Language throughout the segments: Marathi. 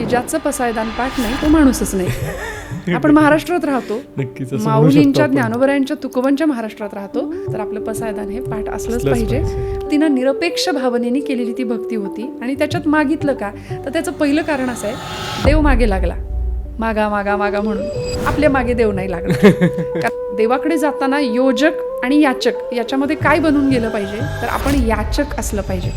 की ज्याचं पसायदान पाठ नाही तो माणूसच नाही. आपण महाराष्ट्रात राहतो, नक्कीच असं म्हणू शकतो माऊलींच्या आपण. ज्ञानोबरायांच्या तुकोबांच्या महाराष्ट्रात राहतो, तर आपलं पसायदान हे पाठ असलंच असलंच पाहिजे. पाहिजे. तिनं निरपेक्ष भावनेने केलेली ती भक्ती होती आणि त्याच्यात मागितलं का, तर त्याचं पहिलं कारण असं आहे, देव मागे लागला, मागा मागा मागा म्हणून. आपल्या मागे देव नाही लागला. कारण देवाकडे जाताना योजक आणि याचक याच्यामध्ये काय बनून गेलं पाहिजे, तर आपण याचक असलं पाहिजे.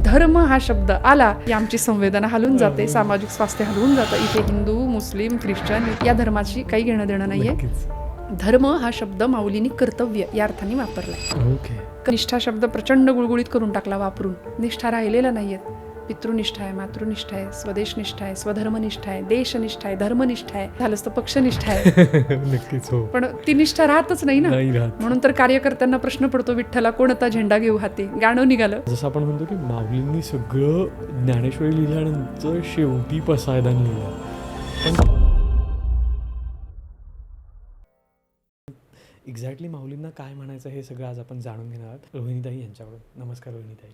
धर्म हा शब्द आला की आमची संवेदना हलून जाते, सामाजिक स्वास्थ्य हलवून जातं. इथे हिंदू, मुस्लिम, ख्रिश्चन या धर्माशी काही घेणं देणं नाहीये. नक्कीच. धर्म हा शब्द माऊलींनी कर्तव्य या अर्थाने वापरलाय. ओके. निष्ठा शब्द प्रचंड गुळगुळीत करून टाकला वापरून. निष्ठा राहिलेला नाहीयेत. पितृनिष्ठा आहे, मातृनिष्ठा आहे, स्वदेशनिष्ठा आहे, स्वधर्मनिष्ठा आहे, देशनिष्ठा आहे, धर्मनिष्ठा आहे, झालंच तर पक्षनिष्ठा आहे. नक्कीच. हो. पण ती निष्ठा राहतच नाही ना. नाही राहत. म्हणून तर कार्यकर्त्यांना प्रश्न पडतो, विठ्ठला कोणता झेंडा घेऊ हाती, गाणं निघालं. जसं आपण म्हणतो की माऊलींनी सगळं ज्ञानेश्वरी लिहिल्यानंतर शेवटी पसायदान लिहिलं. पण एक्झॅक्टली माऊलींना काय म्हणायचं हे सगळं आज आपण जाणून घेणार आहोत रोहिणीताई यांच्याकडून. नमस्कार रोहिणीताई.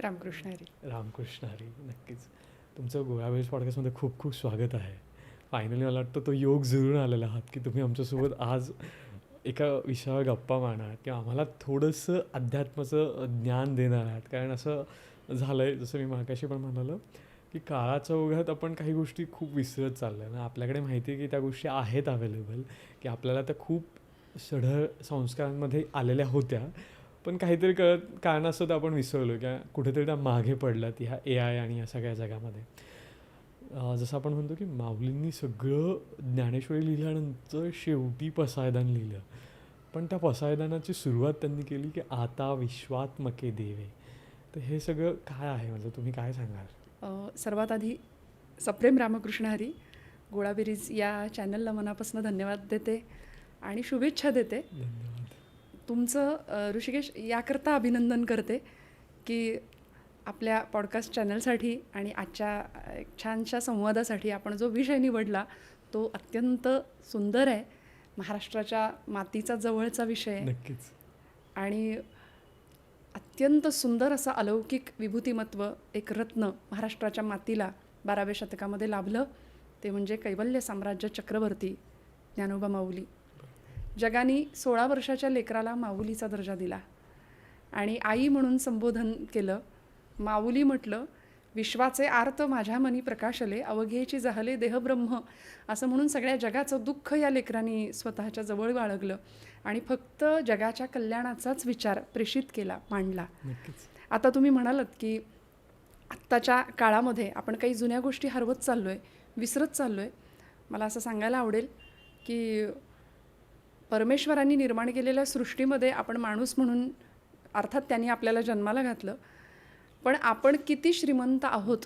रामकृष्ण हरी. रामकृष्ण हरी. नक्कीच तुमचं गोळाबेल्स पॉडकास्टमध्ये खूप खूप स्वागत आहे. फायनली मला वाटतं तो योग जुळून आलेला आहात की तुम्ही आमच्यासोबत आज एका विषयावर गप्पा मारणार आहात किंवा आम्हाला थोडंसं अध्यात्माचं ज्ञान देणार आहात. कारण असं झालं आहे, जसं मी मागाशी पण म्हणालं की काळाच्या ओघात आपण काही गोष्टी खूप विसरत चाललो आहे ना. आपल्याकडे माहिती आहे की त्या गोष्टी आहेत अवेलेबल, की आपल्याला त्या खूप सढळ संस्कारांमध्ये आलेल्या होत्या, पण काहीतरी कारणास्तव आपण विसरलो किंवा कुठेतरी त्या मागे पडल्यात ह्या AI आणि या सगळ्या जगामध्ये. जसं आपण म्हणतो की माऊलींनी सगळं ज्ञानेश्वरी लिहिल्यानंतर शेवटी पसायदान लिहिलं. पण त्या पसायदानाची सुरुवात त्यांनी केली की आता विश्वात्मके देवे. तर हे सगळं काय आहे, म्हणजे तुम्ही काय सांगाल? सर्वात आधी सप्रेम रामकृष्ण हरी. गोळाबेरीज या चॅनलला मनापासून धन्यवाद देते आणि शुभेच्छा देते. धन्यवाद. तुमचं ऋषिकेश याकरता अभिनंदन करते की आपल्या पॉडकास्ट चॅनलसाठी आणि आजच्या एक छानशा संवादासाठी आपण जो विषय निवडला तो अत्यंत सुंदर आहे. महाराष्ट्राच्या मातीचा जवळचा विषय आहे नक्कीच. आणि अत्यंत सुंदर असं अलौकिक विभूतिमत्व, एक रत्न महाराष्ट्राच्या मातीला 12व्या शतकामध्ये लाभलं. ते म्हणजे कैवल्य साम्राज्य चक्रवर्ती ज्ञानोबा माऊली. जगाने 16 वर्षाच्या लेकराला माऊलीचा दर्जा दिला आणि आई म्हणून संबोधन केलं. माऊली म्हटलं, विश्वाचे आर्त माझ्या मनी प्रकाशले, अवघेची जाहले देहब्रह्म, असं म्हणून सगळ्या जगाचं दुःख या लेकरांनी स्वतःच्या जवळ बाळगलं आणि फक्त जगाच्या कल्याणाचाच विचार प्रेषित केला, मांडला. नक्कीच. आता तुम्ही म्हणालात की आत्ताच्या काळामध्ये आपण काही जुन्या गोष्टी हरवत चाललो आहे, विसरत चाललो आहे. मला असं सांगायला आवडेल की परमेश्वरांनी निर्माण केलेल्या सृष्टीमध्ये आपण माणूस म्हणून, अर्थात त्यांनी आपल्याला जन्माला घातलं, पण आपण किती श्रीमंत आहोत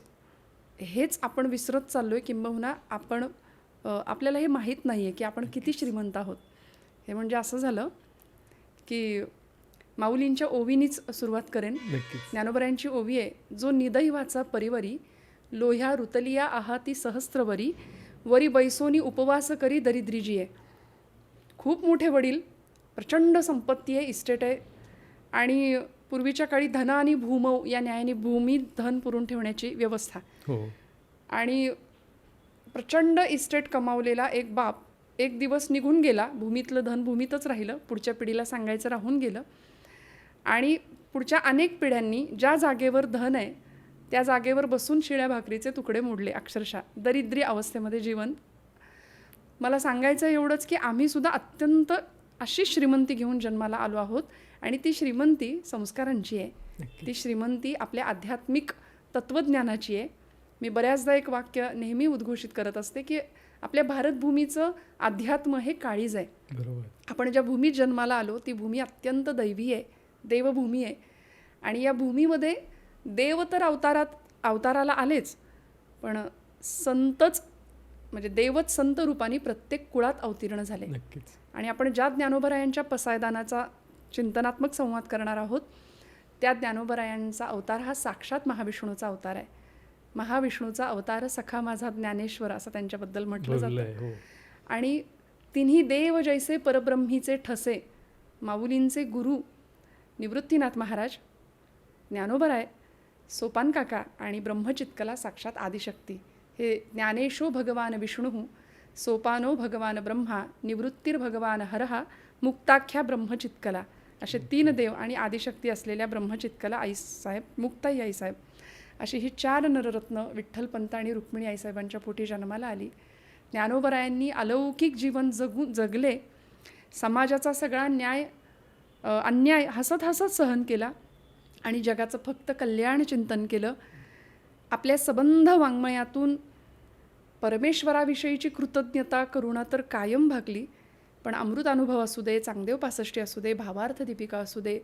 हेच आपण विसरत चाललो आहे. किंबहुना आपण आपल्याला हे माहीत नाही आहे की आपण किती श्रीमंत आहोत. हे म्हणजे असं झालं की माऊलींच्या ओवीनीच सुरुवात करेन. नक्कीच. ज्ञानोबरायांची ओवी आहे, जो निदैवाचा परिवरी, लोह्या रुतलिया आहाती सहस्त्रवरी, वरी बैसोनी उपवास करी दरिद्रीजी आहे. खूप मोठे वडील, प्रचंड संपत्ती आहे, इस्टेट आहे आणि पूर्वीच्या काळी धन आणि भूमौ या न्यायाने भूमी धन पुरून ठेवण्याची व्यवस्था. हो. आणि प्रचंड इस्टेट कमावलेला एक बाप एक दिवस निघून गेला. भूमीतलं धन भूमीतच राहिलं, पुढच्या पिढीला सांगायचं राहून गेलं. आणि पुढच्या अनेक पिढ्यांनी ज्या जागेवर धन आहे त्या जागेवर बसून शिळ्या भाकरीचे तुकडे मोडले. अक्षरशः दरिद्री अवस्थेमध्ये जीवन. मला सांगायचं एवढंच की आम्हीसुद्धा अत्यंत अशी श्रीमंती घेऊन जन्माला आलो आहोत आणि ती श्रीमंती संस्कारांची आहे. ती श्रीमंती आपल्या आध्यात्मिक तत्त्वज्ञानाची आहे. मी बऱ्याचदा एक वाक्य नेहमी उद्घोषित करत असते की आपल्या भारतभूमीचं अध्यात्म हे काळीज आहे. बरोबर. आपण ज्या भूमीत जन्माला आलो ती भूमी अत्यंत दैवी आहे, देवभूमी आहे. आणि या भूमीमध्ये देव तर अवताराला आलेच, पण संतच म्हणजे देवच संत रूपाने प्रत्येक कुळात अवतीर्ण झाले. नक्कीच. आणि आपण ज्या ज्ञानोबरायांच्या पसायदानाचा चिंतनात्मक संवाद करणार आहोत त्या ज्ञानोबरायांचा अवतार हा साक्षात महाविष्णूचा अवतार आहे. महाविष्णूचा अवतार सखा माझा ज्ञानेश्वर असं त्यांच्याबद्दल म्हटलं जातं. हो. आणि तिन्ही देव जैसे परब्रह्मीचे ठसे, माऊलींचे गुरु निवृत्तीनाथ महाराज, ज्ञानोबराय, सोपान काका आणि ब्रह्मचित्कला साक्षात आदिशक्ती हे ज्ञानेशो भगवान विष्णू सोपानो भगवान ब्रह्मा निवृत्तिर्भगवान हरहा मुक्ताख्या ब्रह्मचित्कला असे 3 देव आणि आदिशक्ती असलेल्या ब्रह्मचित्कला आईसाहेब मुक्ताई आईसाहेब अशी ही 4 नररत्न विठ्ठलपंत आणि रुक्मिणी आईसाहेबांच्या पोटी जन्माला आली. ज्ञानोबरायांनी अलौकिक जीवन जगले. समाजाचा सगळा अन्याय हसत हसत सहन केला आणि जगाचं फक्त कल्याण चिंतन केलं. आपल्या सबंध वाङ्मयातून परमेश्वराविषयीची कृतज्ञता करुणा तर कायम भागली, पण अमृत अनुभव असू दे, चांगदेव पासष्टी असू दे, भावार्थ दीपिका असू दे,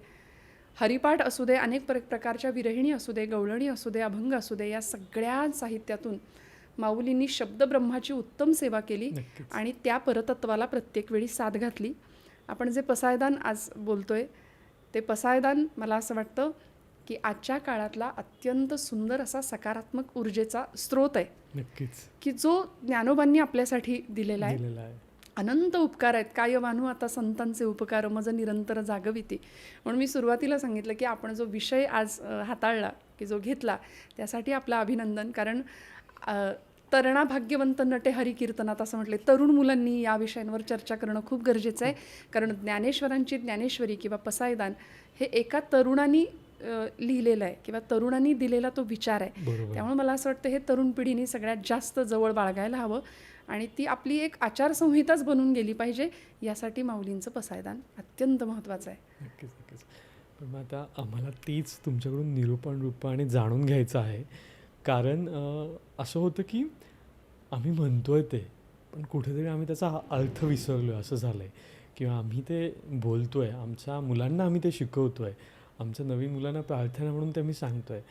हरिपाठ असू दे, अनेक प्रकारच्या विरहिणी असू दे, गवळणी असू दे, अभंग असू दे, या सगळ्या साहित्यातून माऊलींनी शब्दब्रह्माची उत्तम सेवा केली आणि त्या परतत्वाला प्रत्येक वेळी साथ घातली. आपण जे पसायदान आज बोलतोय ते पसायदान मला असं वाटतं की आजच्या काळातला अत्यंत सुंदर असा सकारात्मक ऊर्जेचा स्रोत आहे. नक्कीच. की जो ज्ञानोबांनी आपल्यासाठी दिलेला आहे. अनंत उपकार आहेत. काय वानू आता संतांचे उपकार मज निरंतर जागविती. म्हणून मी सुरुवातीला सांगितलं की आपण जो विषय आज हाताळला की जो घेतला त्यासाठी आपलं अभिनंदन. कारण तरणा भाग्यवंत नटे हरिकीर्तनात असं म्हटले, तरुण मुलांनी या विषयांवर चर्चा करणं खूप गरजेचं आहे. कारण ज्ञानेश्वरांची ज्ञानेश्वरी किंवा पसायदान हे एका तरुणांनी लिहिलेलं आहे किंवा तरुणांनी दिलेला तो विचार आहे. त्यामुळे मला असं वाटतं हे तरुण पिढीने सगळ्यात जास्त जवळ बाळगायला हवं आणि ती आपली एक आचारसंहिताच बनून गेली पाहिजे. यासाठी माऊलींचं पसायदान अत्यंत महत्त्वाचं आहे. नक्कीच नक्कीच. पण मग आता आम्हाला तीच तुमच्याकडून निरूपण रूपाने जाणून घ्यायचं आहे. कारण असं होतं की आम्ही म्हणतोय ते पण कुठेतरी आम्ही त्याचा अर्थ विसरलो आहे असं झालं आहे. किंवा आम्ही ते बोलतो आहे, आमच्या मुलांना आम्ही ते शिकवतो आहे, आमच्या नवीन मुलांना प्रार्थना म्हणून ते आम्ही सांगतो आहे,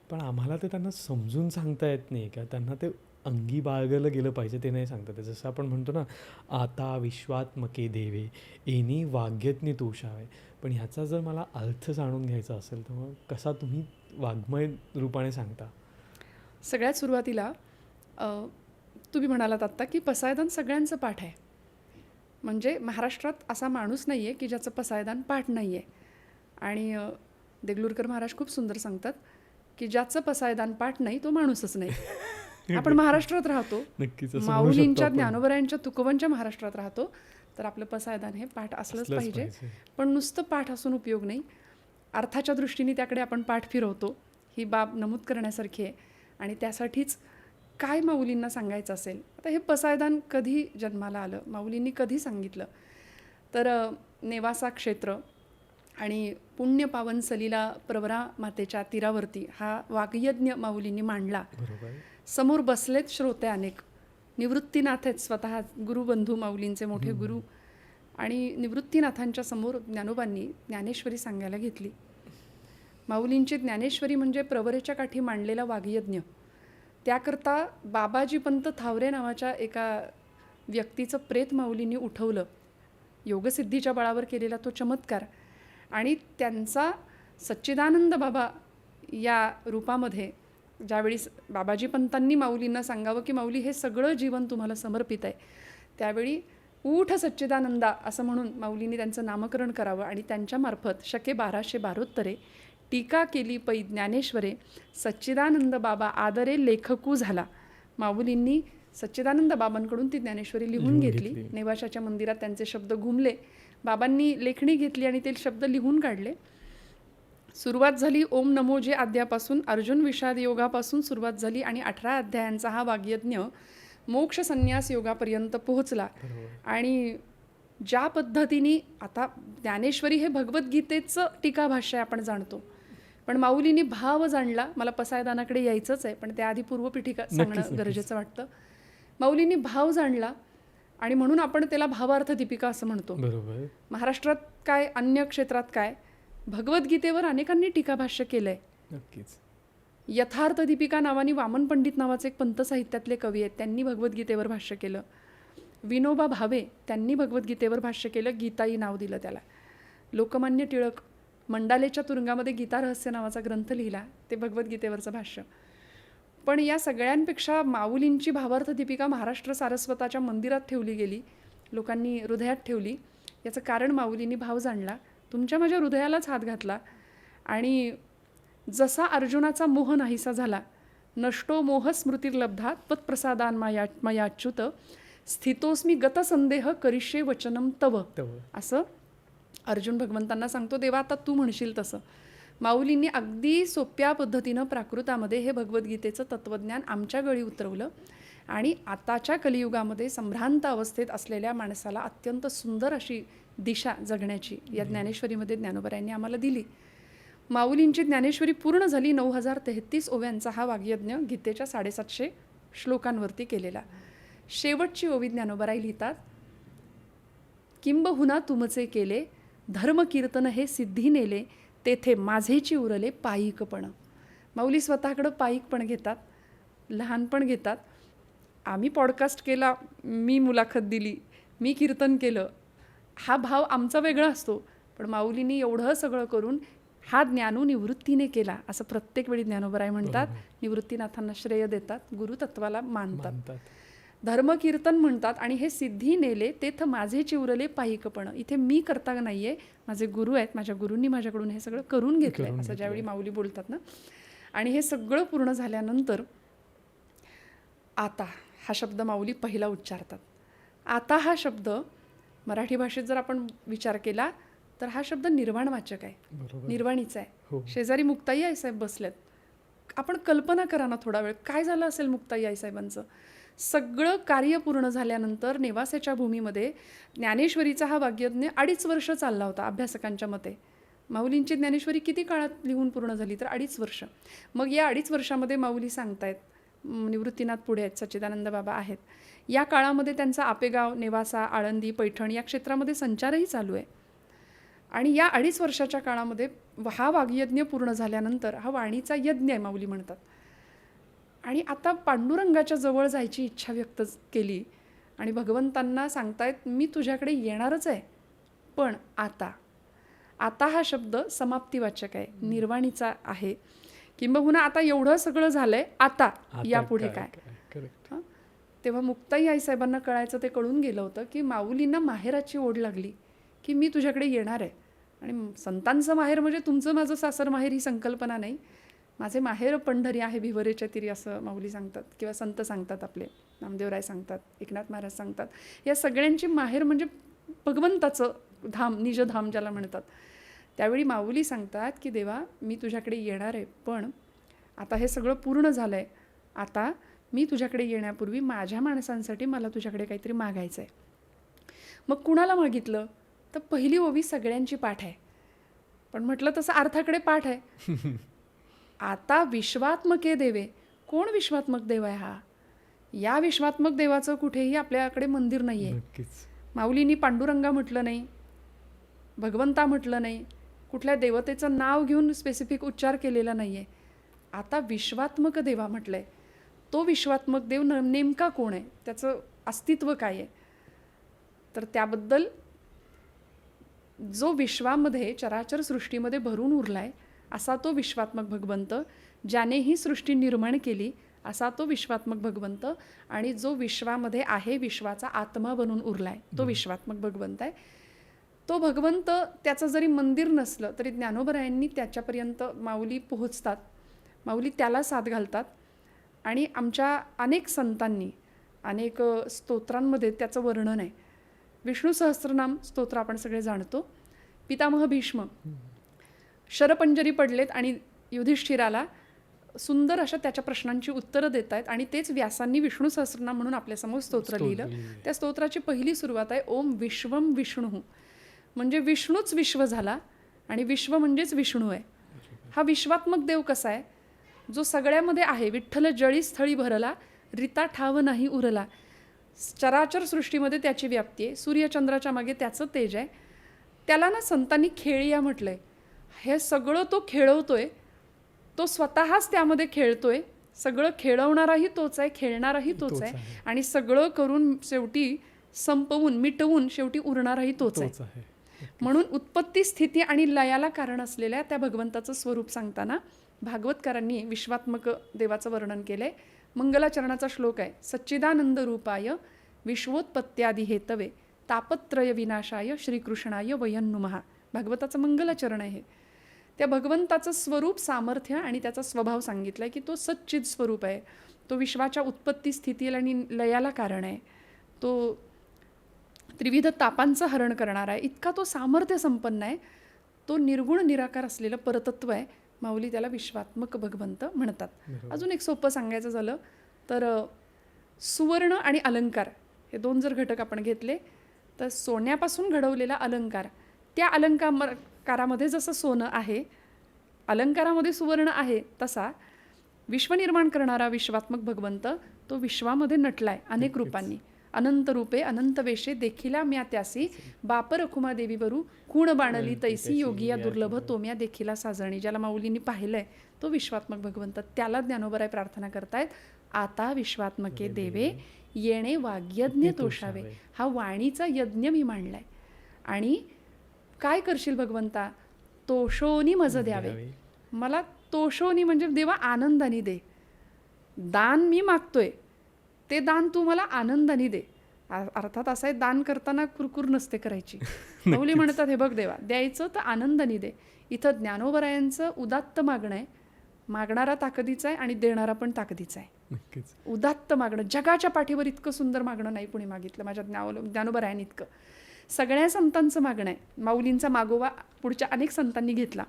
पण आम्हाला ते त्यांना समजून सांगता येत नाही किंवा त्यांना ते अंगी बाळगलं गेलं पाहिजे ते नाही सांगता येत. जसं आपण म्हणतो ना, आता विश्वात्मके देवे एनी वाग्यज्ञ तोषावे. पण ह्याचा जर मला अर्थ जाणून घ्यायचा असेल तर मग कसा तुम्ही वाङ्मय रूपाने सांगता? सगळ्यात सुरुवातीला तुम्ही म्हणालात आत्ता की पसायदान सगळ्यांचं पाठ आहे. म्हणजे महाराष्ट्रात असा माणूस नाही आहे की ज्याचं पसायदान पाठ नाही आहे. आणि देगलूरकर महाराज खूप सुंदर सांगतात की ज्याचं पसायदान पाठ नाही तो माणूसच नाही. आपण महाराष्ट्रात राहतो, माऊलींच्या ज्ञानोबरायांच्या तुकोबांच्या महाराष्ट्रात राहतो, तर आपलं पसायदान हे पाठ असलंच पाहिजे. पण नुसतं पाठ असून उपयोग नाही, अर्थाच्या दृष्टीने त्याकडे आपण पाठ फिरवतो, ही बाब नमूद करण्यासारखी आहे. आणि त्यासाठीच काय माऊलींना सांगायचं असेल. आता हे पसायदान कधी जन्माला आलं, माऊलींनी कधी सांगितलं, तर नेवासा क्षेत्र आणि पुण्य पावन सलीला प्रवरा मातेच्या तीरावरती हा वाग्यज्ञ माऊलींनी मांडला. समोर बसलेत श्रोते अनेक. निवृत्तीनाथ आहेत स्वतः गुरुबंधू माऊलींचे मोठे गुरु. आणि निवृत्तीनाथांच्या समोर ज्ञानोबांनी ज्ञानेश्वरी सांगायला घेतली. माऊलींची ज्ञानेश्वरी म्हणजे प्रवरेच्या काठी मांडलेला वाग्यज्ञ. त्याकरता बाबाजी पंत थावरे नावाच्या एका व्यक्तीचं प्रेत माऊलींनी उठवलं. योगसिद्धीच्या बळावर केलेला तो चमत्कार आणि त्यांचा सच्चिदानंद बाबा या रूपामध्ये ज्यावेळी बाबाजी पंतांनी माऊलींना सांगावं की माऊली हे सगळं जीवन तुम्हाला समर्पित आहे, त्यावेळी ऊठ सच्चिदानंदा असं म्हणून माऊलींनी त्यांचं नामकरण करावं आणि त्यांच्यामार्फत शके 1272 टीका केली पै ज्ञानेश्वरे सच्चिदानंद बाबा आदरे लेखकू झाला. माऊलींनी सच्चिदानंद बाबांकडून ती ज्ञानेश्वरी लिहून घेतली. नेवाशाच्या मंदिरात त्यांचे शब्द घुमले, बाबांनी लेखणी घेतली आणि ते शब्द लिहून काढले. सुरुवात झाली ओम नमोजे अध्यापासून, अर्जुन विषाद योगापासून सुरुवात झाली आणि 18 अध्यायांचा हा वाग्यज्ञ मोक्ष संन्यास योगापर्यंत पोहोचला. आणि ज्या पद्धतीने आता ज्ञानेश्वरी हे भगवद्गीतेचं टीकाभाष्य आहे आपण जाणतो, पण माऊलींनी भाव जाणला. मला पसायदानाकडे यायचंच आहे, पण त्याआधी पूर्वपीठिका सांगणं गरजेचं वाटतं. माऊलींनी भाव जाणला आणि म्हणून आपण त्याला भावार्थ दीपिका असं म्हणतो. महाराष्ट्रात काय, अन्य क्षेत्रात काय, भगवद्गीतेवर अनेकांनी टीकाभाष्य केलंय. नक्कीच. यथार्थ दीपिका नावाने वामन पंडित नावाचे एक पंत साहित्यातले कवी आहेत, त्यांनी भगवद्गीतेवर भाष्य केलं. विनोबा भावे त्यांनी भगवद्गीतेवर भाष्य केलं, गीताई नाव दिलं त्याला. लोकमान्य टिळक मंडालेच्या तुरुंगामध्ये गीता रहस्य नावाचा ग्रंथ लिहिला, ते भगवद्गीतेवरचं भाष्य. पण या सगळ्यांपेक्षा माऊलींची भावार्थ दीपिका महाराष्ट्र सारस्वताच्या मंदिरात ठेवली गेली, लोकांनी हृदयात ठेवली. याचं कारण माऊलींनी भाव जाणला, तुमच्या माझ्या हृदयालाच हात घातला आणि जसा अर्जुनाचा मोह नाहीसा झाला नष्टो मोह स्मृतिर्लब्धा त्वत्प्रसादान मयाच्युत स्थितोस्मी गतसंदेह करिष्ये वचनम तव. असं अर्जुन भगवंतांना सांगतो, देवा आता तू म्हणशील तसं. माऊलींनी अगदी सोप्या पद्धतीनं प्राकृतामध्ये हे भगवद्गीतेचं तत्त्वज्ञान आमच्या गळी उतरवलं आणि आताच्या कलियुगामध्ये संभ्रांत अवस्थेत असलेल्या माणसाला अत्यंत सुंदर अशी दिशा जगण्याची या ज्ञानेश्वरीमध्ये ज्ञानोबरायांनी आम्हाला दिली. माऊलींची ज्ञानेश्वरी पूर्ण झाली. 9033 ओव्यांचा हा वाग्यज्ञ गीतेच्या 750 श्लोकांवरती केलेला. शेवटची ओवी ज्ञानोबराई लिहितात, किंबहुना तुमचे केले धर्मकीर्तन हे सिद्धी नेले तेथे माझेची उरले पायिकपण. माऊली स्वतःकडं पायिकपण घेतात, लहानपण घेतात. आम्ही पॉडकास्ट केला, मी मुलाखत दिली, मी कीर्तन केलं, हा भाव आमचा वेगळा असतो. पण माऊलींनी एवढं सगळं करून हा ज्ञानू निवृत्तीने केला असं प्रत्येक वेळी ज्ञानोबराय म्हणतात. निवृत्तीनाथांना श्रेय देतात, गुरुतत्वाला मानतात, धर्मकीर्तन म्हणतात. आणि हे सिद्धी नेले तेथ माझे चिवरले पायिकपण. इथे मी करता नाहीये, माझे गुरु आहेत, माझ्या गुरूंनी माझ्याकडून हे सगळं करून घेतलंय असं ज्यावेळी माऊली बोलतात ना. आणि हे सगळं पूर्ण झाल्यानंतर आता हा शब्द माऊली पहिला उच्चारतात. आता हा शब्द मराठी भाषेत जर आपण विचार केला तर हा शब्द निर्वाणवाचक आहे, निर्वाणीचा आहे. शेजारी मुक्ताई आईसाहेब बसलेत. आपण कल्पना करा ना थोडा वेळ, काय झालं असेल मुक्ताई आईसाहेबांचं. सगळं कार्य पूर्ण झाल्यानंतर नेवासेच्या भूमीमध्ये ज्ञानेश्वरीचा हा वाग्यज्ञ 2.5 वर्ष चालला होता अभ्यासकांच्या मते. माऊलींची ज्ञानेश्वरी किती काळात लिहून पूर्ण झाली तर 2.5 वर्ष. मग या 2.5 वर्षामध्ये माऊली सांगतायत, निवृत्तीनाथ पुढे आहेत, सच्चिदानंद बाबा आहेत, या काळामध्ये त्यांचा आपेगाव, नेवासा, आळंदी, पैठण या क्षेत्रामध्ये संचारही चालू आहे. आणि या 2.5 वर्षाच्या काळामध्ये हा वाग्यज्ञ पूर्ण झाल्यानंतर हा वाणीचा यज्ञ आहे माऊली म्हणतात. आणि आता पांडुरंगाच्या जवळ जायची इच्छा व्यक्त केली आणि भगवंतांना सांगतायत, मी तुझ्याकडे येणारच आहे, पण आता. आता हा शब्द समाप्तीवाचक आहे, निर्वाणीचा आहे. किंबहुना आता एवढं सगळं झालंय, आता यापुढे काय. तेव्हा मुक्ताई आईसाहेबांना कळायचं, ते कळून गेलं होतं की माऊलींना माहेराची ओढ लागली की मी तुझ्याकडे येणार आहे. आणि संतांचं माहेर म्हणजे तुमचं माझं सासर माहेर ही संकल्पना नाही. माझे माहेर पंढरी आहे भिवरेच्या तिरी असं माऊली सांगतात, किंवा संत सांगतात, आपले नामदेवराय सांगतात, एकनाथ महाराज सांगतात. या सगळ्यांची माहेर म्हणजे भगवंताचं धाम, निजधाम ज्याला म्हणतात. त्यावेळी माऊली सांगतात की देवा मी तुझ्याकडे येणार आहे, पण आता हे सगळं पूर्ण झालं आहे. आता मी तुझ्याकडे येण्यापूर्वी माझ्या माणसांसाठी मला तुझ्याकडे काहीतरी मागायचं आहे. मग कुणाला मागितलं तर पहिली ओवी सगळ्यांची पाठ आहे, पण म्हटलं तसं अर्थाकडे पाठ आहे. आता विश्वात्मके देवे. कोण विश्वात्मक देव आहे हा? या विश्वात्मक देवाचं कुठेही आपल्याकडे मंदिर नाही आहे. माऊलींनी पांडुरंगा म्हटलं नाही, भगवंता म्हटलं नाही, कुठल्या देवतेचं नाव घेऊन स्पेसिफिक उच्चार केलेला नाही आहे. आता विश्वात्मक देवा म्हटलंय. तो विश्वात्मक देव नेमका कोण आहे, त्याचं अस्तित्व काय आहे, तर त्याबद्दल जो विश्वामध्ये चराचर सृष्टीमध्ये भरून उरलाय असा तो विश्वात्मक भगवंत, ज्याने ही सृष्टी निर्माण केली असा तो विश्वात्मक भगवंत, आणि जो विश्वामध्ये आहे, विश्वाचा आत्मा बनून उरलाय, तो विश्वात्मक भगवंत आहे. तो भगवंत त्याचं जरी मंदिर नसलं तरी ज्ञानोबरायांनी त्याच्यापर्यंत माऊली पोहोचतात, माऊली त्याला साथ घालतात. आणि आमच्या अनेक संतांनी अनेक स्तोत्रांमध्ये त्याचं वर्णन आहे. विष्णू सहस्त्रनाम स्तोत्र आपण सगळे जाणतो. पितामह भीष्म शरपंजरी पडलेत आणि युधिष्ठिराला सुंदर अशा त्याच्या प्रश्नांची उत्तरं देत आहेत, आणि तेच व्यासांनी विष्णू सहस्त्रनाम म्हणून आपल्यासमोर स्तोत्र लिहिलं. त्या स्तोत्राची पहिली सुरुवात आहे ओम विश्वम विष्णू, म्हणजे विष्णूच विश्व झाला आणि विश्व म्हणजेच विष्णू आहे. हा विश्वात्मक देव कसा आहे, जो सगळ्यामध्ये आहे. विठ्ठल जळी स्थळी भरला, रिता ठाव नाही उरला. चराचर सृष्टीमध्ये त्याची व्याप्ती आहे, सूर्यचंद्राच्या मागे त्याचं तेज आहे. त्याला ना संतांनी खेळिया म्हटलंय. हे सगळं तो खेळवतोय, तो स्वतःच त्यामध्ये खेळतोय. सगळं खेळवणाराही तोच आहे, खेळणाराही तोच आहे, आणि सगळं करून शेवटी संपवून मिटवून शेवटी उरणाराही तोच आहे. म्हणून उत्पत्ती, स्थिती आणि लयाला कारण असलेल्या त्या भगवंताचं स्वरूप सांगताना भागवतकारांनी विश्वात्मक देवाचं वर्णन केलंय. मंगलाचरणाचा श्लोक आहे, सच्चिदानंद रूपाय विश्वोत्पत्त्यादी हेतवे तापत्रय विनाशाय श्रीकृष्णाय वयं नुमः. भागवताचं मंगलाचरण आहे. त्या भगवंताचं स्वरूप, सामर्थ्य आणि त्याचा स्वभाव सांगितला आहे की तो सच्चिद स्वरूप आहे, तो विश्वाच्या उत्पत्ती, स्थितीला आणि लयाला कारण आहे, तो त्रिविध तापांचं हरण करणारा आहे, इतका तो सामर्थ्य संपन्न आहे, तो निर्गुण निराकार असलेलं परतत्व आहे. माऊली त्याला विश्वात्मक भगवंत म्हणतात. अजून एक सोपं सांगायचं झालं तर सुवर्ण आणि अलंकार हे दोन जर घटक आपण घेतले तर सोन्यापासून घडवलेला अलंकार, त्या अलंकारामध्ये जसं सोनं आहे, अलंकारामध्ये सुवर्ण आहे, तसा विश्वनिर्माण करणारा विश्वात्मक भगवंत तो विश्वामध्ये नटलाय अनेक रूपांनी. अनंत रूपे अनंत वेशे देखिला म्या त्यासी, बाप रखुमा देवीवरू खूण बाणली तैसी, योगिया दुर्लभ तोम्या देखिला साजणी. ज्याला माऊलींनी पाहिलंय तो विश्वात्मक भगवंत, त्याला ज्ञानोबराय प्रार्थना करतायत, आता विश्वात्मके देवे येणे वाग्यज्ञ तोषावे. हा वाणीचा यज्ञ मी मांडलाय. आणि काय करशील भगवंता, तोषोनी मज द्यावे. मला तोषोनी म्हणजे देवा आनंदाने दे. दान मी मागतोय, ते दान तू मला आनंदाने दे. अर्थात असं आहे, दान करताना कुरकुर नसते करायची. माऊली म्हणतात, हे बघ देवा, द्यायचं तर आनंदाने दे. इथं ज्ञानोबरायांचं उदात्त मागणं आहे. मागणारा ताकदीचा आहे आणि देणारा पण ताकदीचा आहे. उदात्त मागणं, जगाच्या पाठीवर इतकं सुंदर मागणं नाही कुणी मागितलं माझ्या ज्ञानोबरायांनी इतकं. सगळ्या संतांचं मागणं आहे. माऊलींचा मागोवा पुढच्या अनेक संतांनी घेतला.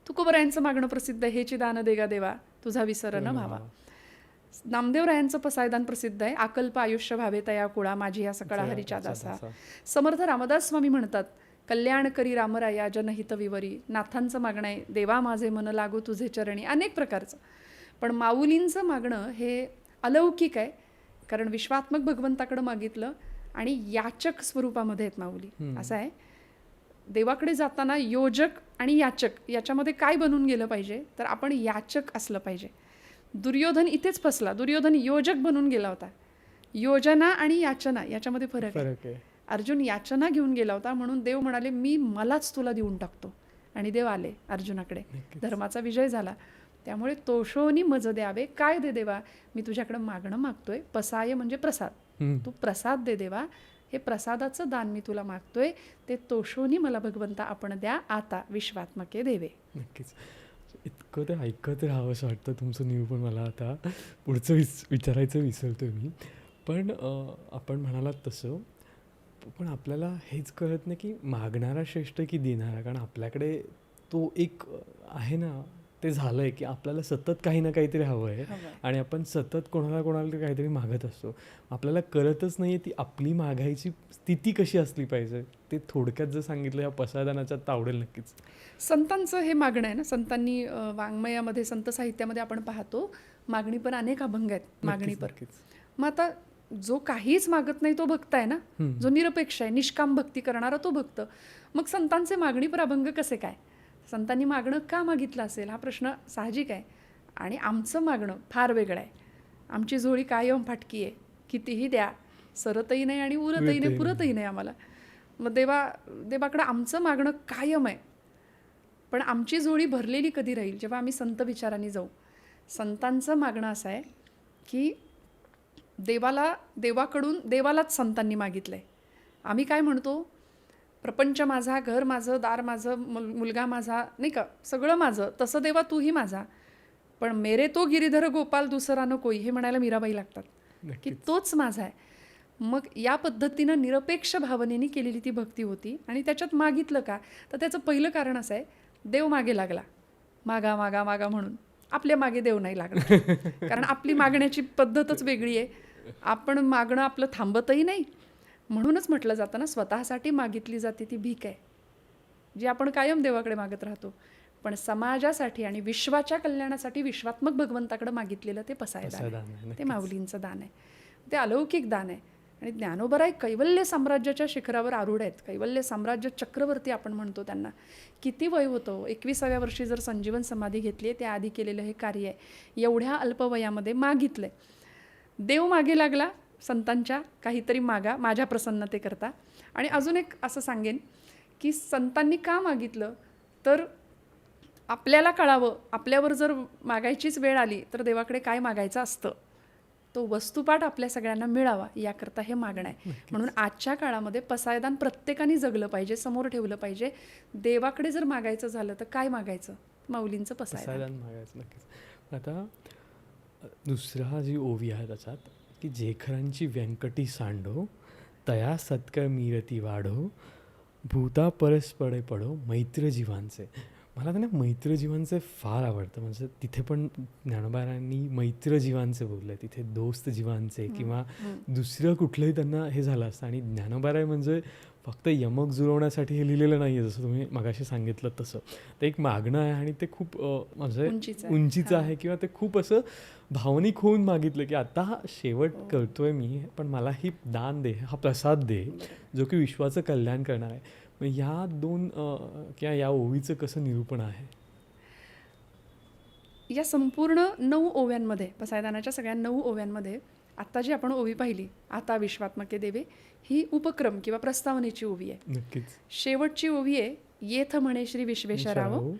तुकोबरायांचं मागणं प्रसिद्ध आहे, हेची दान देगा देवा तुझा विसर न व्हावा. नामदेवरायांचं पसायदान प्रसिद्ध आहे, आकल्प आयुष्य व्हावे तया कुळा माझी या सकळा हरीच्या दासा. समर्थ रामदास स्वामी म्हणतात, कल्याण करी रामराया जनहित विवरी. नाथांचं मागणं आहे, देवा माझे मन लागू तुझे चरणी. अनेक प्रकारचं. पण माऊलींचं मागणं हे अलौकिक आहे, कारण विश्वात्मक भगवंताकडं मागितलं आणि याचक स्वरूपामध्ये आहेत माऊली. असं आहे, देवाकडे जाताना योजक आणि याचक याच्यामध्ये काय बनून गेलं पाहिजे, तर आपण याचक असलं पाहिजे. दुर्योधन इथेच फसला. दुर्योधन योजक बनून गेला होता. योजना आणि याचना याच्यामध्ये फरक आहे. अर्जुन याचना घेऊन गेला होता, म्हणून देव म्हणाले मी मलाच तुला देऊन टाकतो, आणि देव आले अर्जुनाकडे. धर्माचा विजय झाला. त्यामुळे तोषोनी मज द्यावे. काय दे देवा, मी तुझ्याकडे मागणं मागतोय. पसाय म्हणजे प्रसाद. तू प्रसाद दे देवा, हे प्रसादाचं दान मी तुला मागतोय, ते तोषोनी मला भगवंता आपण द्या, आता विश्वात्मके देवे. नक्कीच. इतकं ते ऐकत राहावं असं वाटतं तुमचं निरूपण. मला आता पुढचं विचारायचं विसरतोय मी. पण आपण म्हणालात तसं, पण आपल्याला हेच कळत नाही की मागणारा श्रेष्ठ की देणारा. कारण आपल्याकडे तो एक आहे ना, ते झालं आहे की आपल्याला सतत काही ना काहीतरी हवं आहे आणि आपण सतत कोणाला तरी काहीतरी मागत असतो. आपल्याला कळतच नाही ती आपली मागायची स्थिती कशी असली पाहिजे. ते थोडक्यात जर सांगितलं या पसायदानाच्यात आवडेल नक्कीच. संतांचं हे मागणं आहे ना, संतांनी वाङ्मयामध्ये, संत साहित्यामध्ये आपण पाहतो मागणी पण अनेक अभंग आहेत मागणी पर. मग आता जो काहीच मागत नाही तो भक्त आहे ना, जो निरपेक्ष आहे, निष्काम भक्ती करणारा तो भक्त. मग संतांचे मागणी पर अभंग कसे काय, संतांनी मागणं का मागितलं असेल हा प्रश्न साहजिक आहे. आणि आमचं मागणं फार वेगळं आहे. आमची झोळी कायम फाटकी आहे, कितीही द्या सरतही नाही आणि उरतही नाही, पुरतही नाही आम्हाला. मग देवाकडं आमचं मागणं कायम आहे. पण आमची झोळी भरलेली कधी राहील, जेव्हा आम्ही संत विचारांनी जाऊ. संतांचं मागणं असं आहे की देवालाच संतांनी मागितलं आहे. आम्ही काय म्हणतो, प्रपंच माझा, घर माझं, दार माझं, मुलगा माझा, नाही का, सगळं माझं. तसं देवा तूही माझा, पण मेरे तो गिरीधर गोपाल दुसरा न कोई, हे म्हणायला मीराबाई लागतात की तोच माझा आहे. मग या पद्धतीनं निरपेक्ष भावनेने केलेली ती भक्ती होती. आणि त्याच्यात मागितलं का, तर त्याचं पहिलं कारण असं आहे, देव मागे लागला. मागा मागा मागा म्हणून आपल्या मागे देव नाही लागला. कारण आपली मागण्याची पद्धतच वेगळी आहे. आपण मागणं आपलं थांबतही नाही. म्हणूनच म्हटलं जातं ना, स्वतःसाठी मागितली जाते ती भीक आहे, जी आपण कायम देवाकडे मागत राहतो. पण समाजासाठी आणि विश्वाच्या कल्याणासाठी विश्वात्मक भगवंताकडे मागितलेलं ते पसायदान आहे, ते माऊलींचं दान आहे, ते अलौकिक दान आहे. आणि ज्ञानोबराय कैवल्य साम्राज्याच्या शिखरावर आरूढ आहेत. कैवल्य साम्राज्य चक्रवर्ती आपण म्हणतो त्यांना. किती वय होतं, 21व्या वर्षी जर संजीवन समाधी घेतली आहे, त्याआधी केलेलं हे कार्य आहे. एवढ्या अल्पवयामध्ये मागितलंय. देव मागे लागला संतांच्या, काहीतरी मागा माझ्या प्रसन्नतेकरता. आणि अजून एक असं सांगेन की संतांनी का मागितलं, तर आपल्याला कळावं, आपल्यावर जर मागायचीच वेळ आली तर देवाकडे काय मागायचं असतं. तो वस्तुपाठ आपल्या सगळ्यांना मिळावा याकरता हे मागणं आहे. म्हणून आजच्या काळामध्ये पसायदान प्रत्येकाने जगलं पाहिजे, समोर ठेवलं पाहिजे. देवाकडे जर मागायचं झालं तर काय मागायचं? माऊलींचं पसायदान. पसायदान मागायचं नक्कीच. आता दुसरा जी ओवी आहे त्याच्यात की जेखरांची व्यंकटी सांडो तया सत्कर मीरती वाढो भूता परस्परे पडो मैत्र जीवांचे. मला त्यांना मैत्र जीवांचे फार आवडतं. म्हणजे तिथे पण ज्ञानोबारांनी मैत्र जीवांचे बोलले, तिथे दोस्त जीवांचे किंवा दुसरं कुठलंही त्यांना हे झालं असतं. आणि ज्ञानोबाराय म्हणजे फक्त यमक जुळवण्यासाठी हे लिहिलेलं नाही आहे, जसं तुम्ही मगाशी सांगितलं तसं. ते एक मागणं आहे आणि ते खूप म्हणजे उंचीचं आहे किंवा ते खूप असं भावनिक होऊन मागितलं की आता हा शेवट करतोय मी, पण मला ही दान दे, हा प्रसाद दे जो की विश्वाचं कल्याण करणार आहे. मग ह्या दोन किंवा या ओवीचं कसं निरूपण आहे? या संपूर्ण 9 ओव्यांमध्ये, पसायदानाच्या सगळ्या 9 ओव्यांमध्ये आत्ता जी आपण ओवी पाहिली, आता विश्वात्मके देवे, ही उपक्रम किंवा प्रस्तावनेची ओवी आहे. नक्कीच. शेवटची ओवी आहे, येथ म्हणे श्री विश्वेश्वराव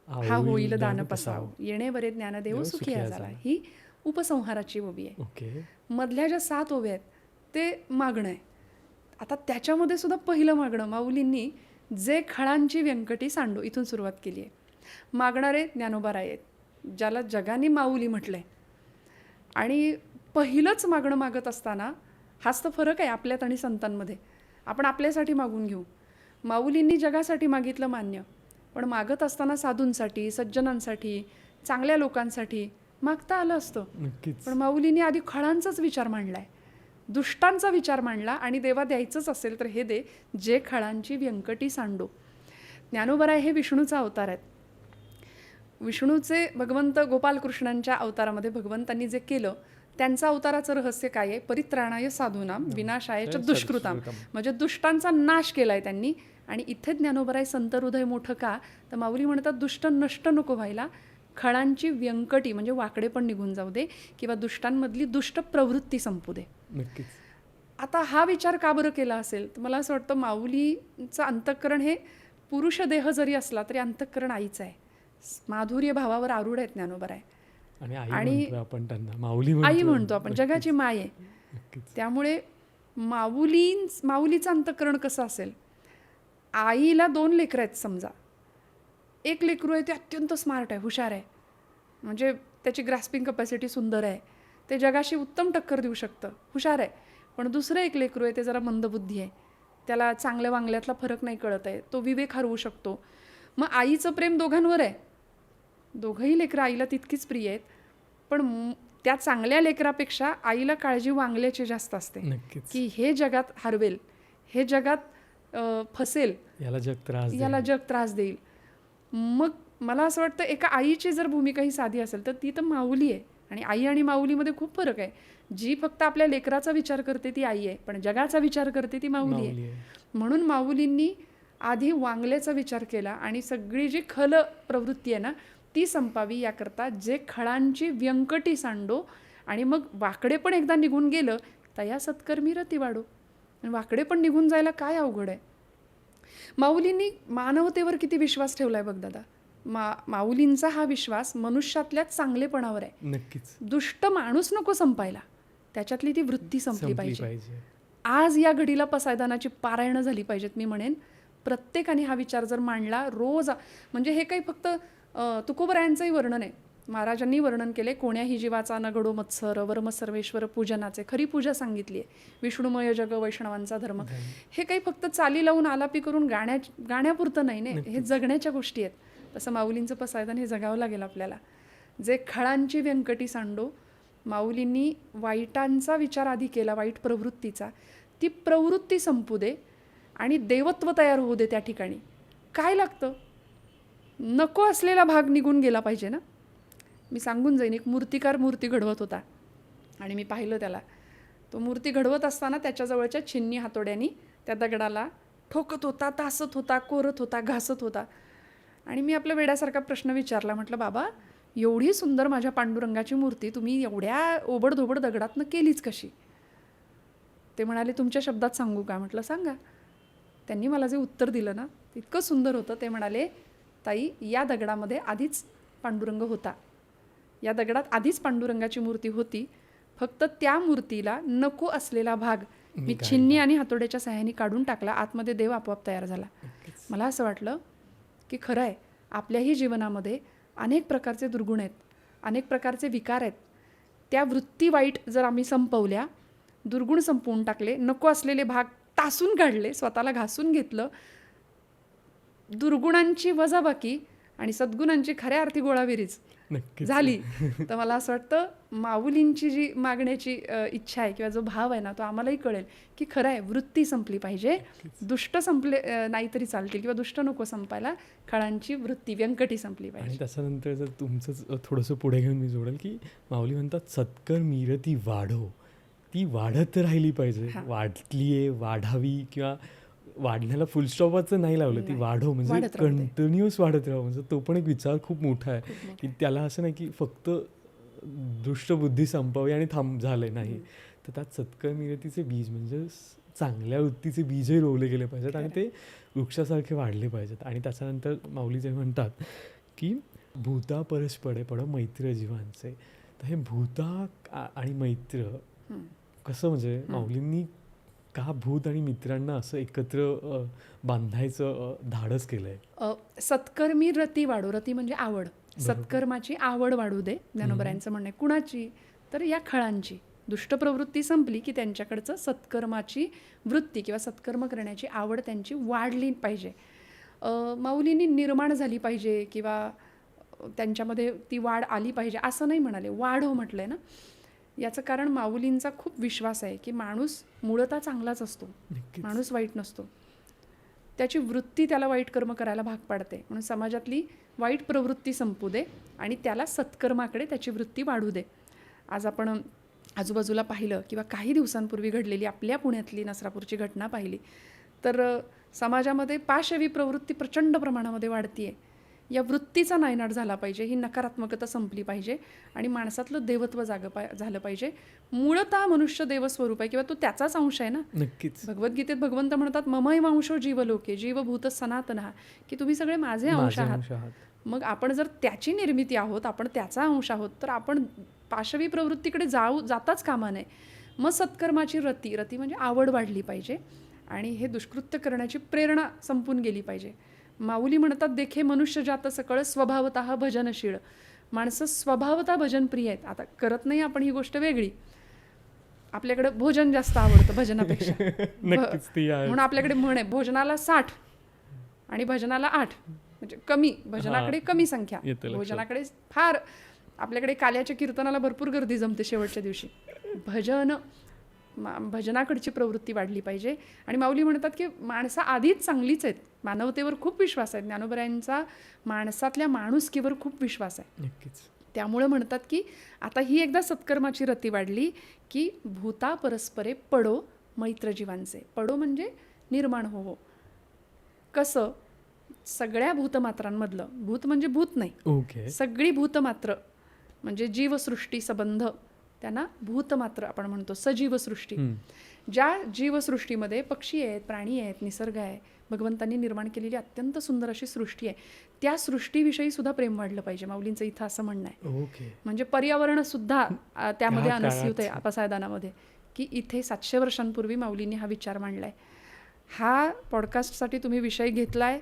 हा होईल दान पसाव, येणे बरे ज्ञानदेव सुखी झाला, ही उपसंहाराची ओवी आहे. ओके. मधल्या ज्या 7 ओव्या आहेत ते मागणं आहे. आता त्याच्यामध्ये सुद्धा पहिलं मागणं माऊलींनी जे खळांची व्यंकटी सांडो इथून सुरुवात केली आहे. मागणारे ज्ञानोबाराय आहेत, ज्याला जगाने माऊली म्हटलंय. आणि पहिलंच मागणं मागत असताना हाच तर फरक आहे आपल्यात आणि संतांमध्ये. आपण आपल्यासाठी मागून घेऊ, माऊलींनी जगासाठी मागितलं मान्य, पण मागत असताना साधूंसाठी, सज्जनांसाठी, चांगल्या लोकांसाठी मागता आलं असतं. नक्कीच. पण माऊलींनी आधी खळांचाच विचार मांडलाय, दुष्टांचा विचार मांडला. आणि देवा द्यायचंच असेल तर हे दे जे खळांची व्यंकटी सांडो. ज्ञानोबाराय हे विष्णूचा अवतार आहेत. विष्णूचे भगवंत गोपालकृष्णांच्या अवतारामध्ये भगवंतांनी जे केलं त्यांचं अवताराचं रहस्य काय आहे? परित्राणाय साधूनाम विनाशाय च दुष्कृताम. म्हणजे दुष्टांचा नाश केलाय त्यांनी. आणि इथे ज्ञानोबाराय संत हृदय मोठं का? तर माऊली म्हणतात दुष्ट नष्ट नको व्हायला, खळांची व्यंकटी म्हणजे वाकडे पण निघून जाऊ दे किंवा दुष्टांमधली दुष्ट प्रवृत्ती संपू दे. नक्कीच. आता हा विचार का बरं केला असेल? तर मला असं वाटतं माऊलीचं अंतःकरण हे पुरुष देह जरी असला तरी अंतःकरण आईचं आहे. माधुर्य भावावर आरूढ आहेत ज्ञानोबाराय. आणि आपण त्यांना माऊली आई म्हणतो आपण, जगाची माय आहे. त्यामुळे माऊलीचं अंतःकरण कसं असेल? आईला 2 लेकरं आहेत समजा. एक लेकरू आहे ते अत्यंत स्मार्ट आहे, हुशार आहे, म्हणजे त्याची ग्रास्पिंग कपॅसिटी सुंदर आहे, ते जगाशी उत्तम टक्कर देऊ शकतं, हुशार आहे. पण दुसरं एक लेकरू आहे ते जरा मंदबुद्धी आहे, त्याला चांगल्या वांगल्यातला फरक नाही कळत आहे, तो विवेक हरवू शकतो. मग आईचं प्रेम दोघांवर आहे. दोघंही लेकरं आईला तितकीच प्रिय आहेत, पण त्या चांगल्या लेकरापेक्षा आईला काळजी वांगल्याची जास्त असते. की हे जगात हरवेल, हे जगात फसेल, याला जग त्रास देईल. मग मला असं वाटतं एका आईची जर भूमिका ही साधी असेल तर ती तर माऊली आहे. आणि आई आणि माऊलीमध्ये खूप फरक आहे. जी फक्त आपल्या लेकराचा विचार करते ती आई आहे, पण जगाचा विचार करते ती माऊली आहे. म्हणून माऊलींनी आधी वांगल्याचा विचार केला आणि सगळी जी खल प्रवृत्ती आहे ना ती संपावी याकरता जे खळांची व्यंकटी सांडो. आणि मग वाकडे पण एकदा निघून गेलं तया सत्कर्मी रती वाढो. आणि वाकडे पण निघून जायला काय अवघड आहे? माऊलींनी मानवतेवर किती विश्वास ठेवलाय बघ दादा. माऊलींचा हा विश्वास मनुष्यातल्या चांगलेपणावर आहे. नक्कीच. दुष्ट माणूस नको संपायला, त्याच्यातली ती वृत्ती संपली पाहिजे. आज या घडीला पसायदानाची पारायणं झाली पाहिजेत. मी म्हणेन प्रत्येकाने हा विचार जर मांडला रोज, म्हणजे हे काही फक्त तुकोबरायांचंही वर्णन आहे. महाराजांनी वर्णन केले, कोण्याही जीवाचा न घडो मत्सर वर्म सर्वेश्वर पूजनाचे. खरी पूजा सांगितली आहे, विष्णुमय जग वैष्णवांचा धर्म. हे काही फक्त चाली लावून आलापी करून गाण्यापुरतं नाही, हे जगण्याच्या गोष्टी आहेत. तसं माऊलींचं पसायदान हे जगावं लागेल आपल्याला. जे खळांची व्यंकटी सांडो, माऊलींनी वाईटांचा विचार आधी केला, वाईट प्रवृत्तीचा, ती प्रवृत्ती संपू दे आणि देवत्व तयार होऊ दे. त्या ठिकाणी काय लागतं? नको असलेला भाग निघून गेला पाहिजे ना. मी सांगून जाईन, एक मूर्तिकार मूर्ती घडवत होता आणि मी पाहिलं त्याला. तो मूर्ती घडवत असताना त्याच्याजवळच्या छिन्नी हातोड्यांनी त्या दगडाला ठोकत होता, तासत होता, कोरत होता, घासत होता. आणि मी आपल्या वेड्यासारखा प्रश्न विचारला, म्हटलं बाबा एवढी सुंदर माझ्या पांडुरंगाची मूर्ती तुम्ही एवढ्या ओबडधोबड दगडातनं केलीच कशी? ते म्हणाले तुमच्या शब्दात सांगू का? म्हटलं सांगा. त्यांनी मला जे उत्तर दिलं ना इतकं सुंदर होतं. ते म्हणाले ताई, या दगडामध्ये आधीच पांडुरंग होता, या दगडात आधीच पांडुरंगाची मूर्ती होती, फक्त त्या मूर्तीला नको असलेला भाग मी छिन्नी आणि हातोड्याच्या सहाय्याने काढून टाकला. आतमध्ये देव आपोआप तयार झाला. मला असं वाटलं की खरं आहे, आपल्याही जीवनामध्ये अनेक प्रकारचे दुर्गुण आहेत, अनेक प्रकारचे विकार आहेत. त्या वृत्ती वाईट जर आम्ही संपवल्या, दुर्गुण संपवून टाकले, नको असलेले भाग तासून काढले, स्वतःला घासून घेतलं, दुर्गुणांची वजाबाकी आणि सद्गुणांची खऱ्या अर्थी गोळाबेरीज नक्कीच झाली, तर मला असं वाटतं माऊलींची जी मागण्याची इच्छा आहे किंवा जो भाव आहे ना, तो आम्हालाही कळेल की खरं आहे, वृत्ती संपली पाहिजे. दुष्ट संपले नाही तरी चालतील किंवा दुष्ट नको संपायला, खळांची वृत्ती व्यंकटी संपली आणि पाहिजे. त्याच्यानंतर जर तुमचंच थोडंसं पुढे घेऊन मी जोडेल की माऊली म्हणतात सत्कर मीर ती वाढो, ती वाढत राहिली पाहिजे. हा. वाढलीये, वाढावी किंवा वाढण्याला फुलस्टॉपचं नाही लावलं, ती नाही. वाढो म्हणजे वाढत राहू दे. कंटिन्युअस वाढत राहावं. म्हणजे तो पण एक विचार खूप मोठा आहे खूप मोठं की त्याला असं नाही की फक्त दुष्टबुद्धी संपावी आणि थांब झालंय, नाही. तर त्यात सत्कर मिरतीचे बीज म्हणजे चांगल्या वृत्तीचे बीजही रोवले गेले पाहिजेत आणि ते वृक्षासारखे वाढले पाहिजेत. आणि त्याच्यानंतर माऊली जे म्हणतात की भूता परस्परे पड मैत्र जीवांचे. तर हे भूता आणि मैत्र हम्म. कसं म्हणजे माऊलींनी का भूत आणि मित्रांना असं एकत्र बांधायचं धाडस केलंय? सत्कर्मी रती वाढो. रती म्हणजे आवड. सत्कर्माची आवड वाढू दे, ज्ञानोबरायांचं म्हणणं आहे. कुणाची? तर या खळांची. दुष्ट प्रवृत्ती संपली की त्यांच्याकडचं सत्कर्माची वृत्ती किंवा सत्कर्म करण्याची आवड त्यांची वाढली पाहिजे. माऊलींनी निर्माण झाली पाहिजे किंवा त्यांच्यामध्ये ती वाढ आली पाहिजे असं नाही म्हणाले, वाढो म्हटलंय ना. याचं कारण माऊलींचा खूप विश्वास आहे की माणूस मूळतः चांगलाच असतो, नक्कीच. माणूस वाईट नसतो. त्याची वृत्ती त्याला वाईट कर्म करायला भाग पाडते. म्हणून समाजातली वाईट प्रवृत्ती संपू दे आणि त्याला सत्कर्माकडे त्याची वृत्ती वाढू दे. आज आपण आजूबाजूला पाहिलं किंवा काही दिवसांपूर्वी घडलेली आपल्या पुण्यातली नसरापूरची घटना पाहिली, तर समाजामध्ये पाशवी प्रवृत्ती प्रचंड प्रमाणामध्ये वाढतीये. या वृत्तीचा नायनाट झाला पाहिजे, ही नकारात्मकता संपली पाहिजे आणि माणसातलं देवत्व झालं पाहिजे. मूळतः मनुष्य देवस्वरूप आहे किंवा तो त्याचाच अंश आहे ना. नक्कीच. भगवद्गीतेत भगवंत म्हणतात ममैवांशो जीवलोके जीवभूत सनातनः, की तुम्ही सगळे माझे अंश आहात. मग आपण जर त्याची निर्मिती आहोत, आपण त्याचा अंश आहोत, तर आपण पाशवी प्रवृत्तीकडे जाताच कामा नये. मग सत्कर्माची रती म्हणजे आवड वाढली पाहिजे आणि हे दुष्कृत्य करण्याची प्रेरणा संपून गेली पाहिजे. माऊली म्हणतात देखे मनुष्य जात सकळ स्वभावतः भजनशीळ. माणसं स्वभावतः भजनप्रिय आहेत. आता करत नाही आपण ही गोष्ट वेगळी. आपल्याकडे भोजन जास्त आवडतं भजनापेक्षा. नक्कीच ती आहे. म्हणून आपल्याकडे म्हण आहे भोजनाला 60 आणि भजनाला 8, म्हणजे कमी. भजनाकडे कमी संख्या, येतं लक्षात. भोजनाकडे फार. आपल्याकडे काल्याच्या कीर्तनाला भरपूर गर्दी जमते शेवटच्या दिवशी. भजनाकडची प्रवृत्ती वाढली पाहिजे. आणि माऊली म्हणतात की माणसं आधीच चांगलीच आहेत, मानवतेवर खूप विश्वास आहे. ज्ञानोबरायांचा माणसातल्या माणुसकीवर खूप विश्वास आहे. नक्कीच. त्यामुळे म्हणतात की आता ही एकदा सत्कर्माची रती वाढली की भूता परस्परे पडो मैत्र जीवांचे. पडो म्हणजे निर्माण होवो. कसं? सगळ्या भूतमात्रांमधलं, भूत म्हणजे भूत नाही, ओके. सगळी भूतमात्र म्हणजे जीवसृष्टी संबंध, त्यांना भूतमात्र आपण म्हणतो. सजीवसृष्टी. ज्या जीवसृष्टीमध्ये पक्षी आहेत, प्राणी आहेत, निसर्ग आहे, भगवंतांनी निर्माण केलेली अत्यंत सुंदर अशी सृष्टी आहे, त्या सृष्टीविषयी सुद्धा प्रेम वाढलं पाहिजे. माऊलींचं इथं असं म्हणणं आहे. ओके. म्हणजे पर्यावरण सुद्धा त्यामध्ये त्या अनस्यूत आहे काळात. अपसायदानामध्ये, की इथे 700 वर्षांपूर्वी माऊलींनी हा विचार मांडलाय. हा पॉडकास्टसाठी तुम्ही विषय घेतलाय,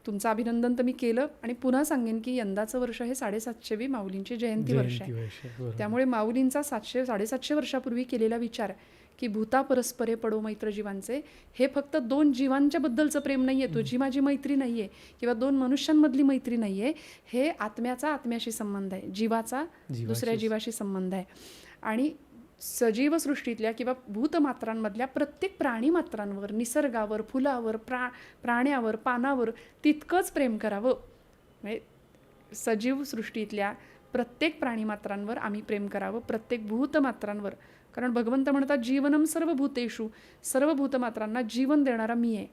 तुमचं अभिनंदन तर मी केलं. आणि पुन्हा सांगेन की यंदाचं वर्ष हे 750वी माऊलींची जयंती वर्ष आहे. बरोबर. त्यामुळे माऊलींचा 700-750 वर्षापूर्वी केलेला विचार की भूता परस्परे पडो मैत्र जीवांचे, हे फक्त 2 जीवांच्या बद्दलचं प्रेम नाही आहे, तुझी माझी मैत्री नाही आहे किंवा 2 मनुष्यांमधली मैत्री नाही आहे. हे आत्म्याचा आत्म्याशी संबंध आहे, जीवाचा दुसऱ्या जीवाशी संबंध आहे. आणि सजीव सृष्टीतल्या किंवा भूतमात्रांमधल्या प्रत्येक प्राणीमात्रांवर, निसर्गावर, फुलावर, प्राण्यावर, पानावर तितकंच प्रेम करावं. म्हणजे सजीव सृष्टीतल्या प्रत्येक प्राणीमात्रांवर आम्ही प्रेम करावं, प्रत्येक भूतमात्रांवर. कारण भगवंत म्हणतात जीवनम सर्व भूतेषु, सर्व भूतमात्रांना जीवन देणारा मी आहे.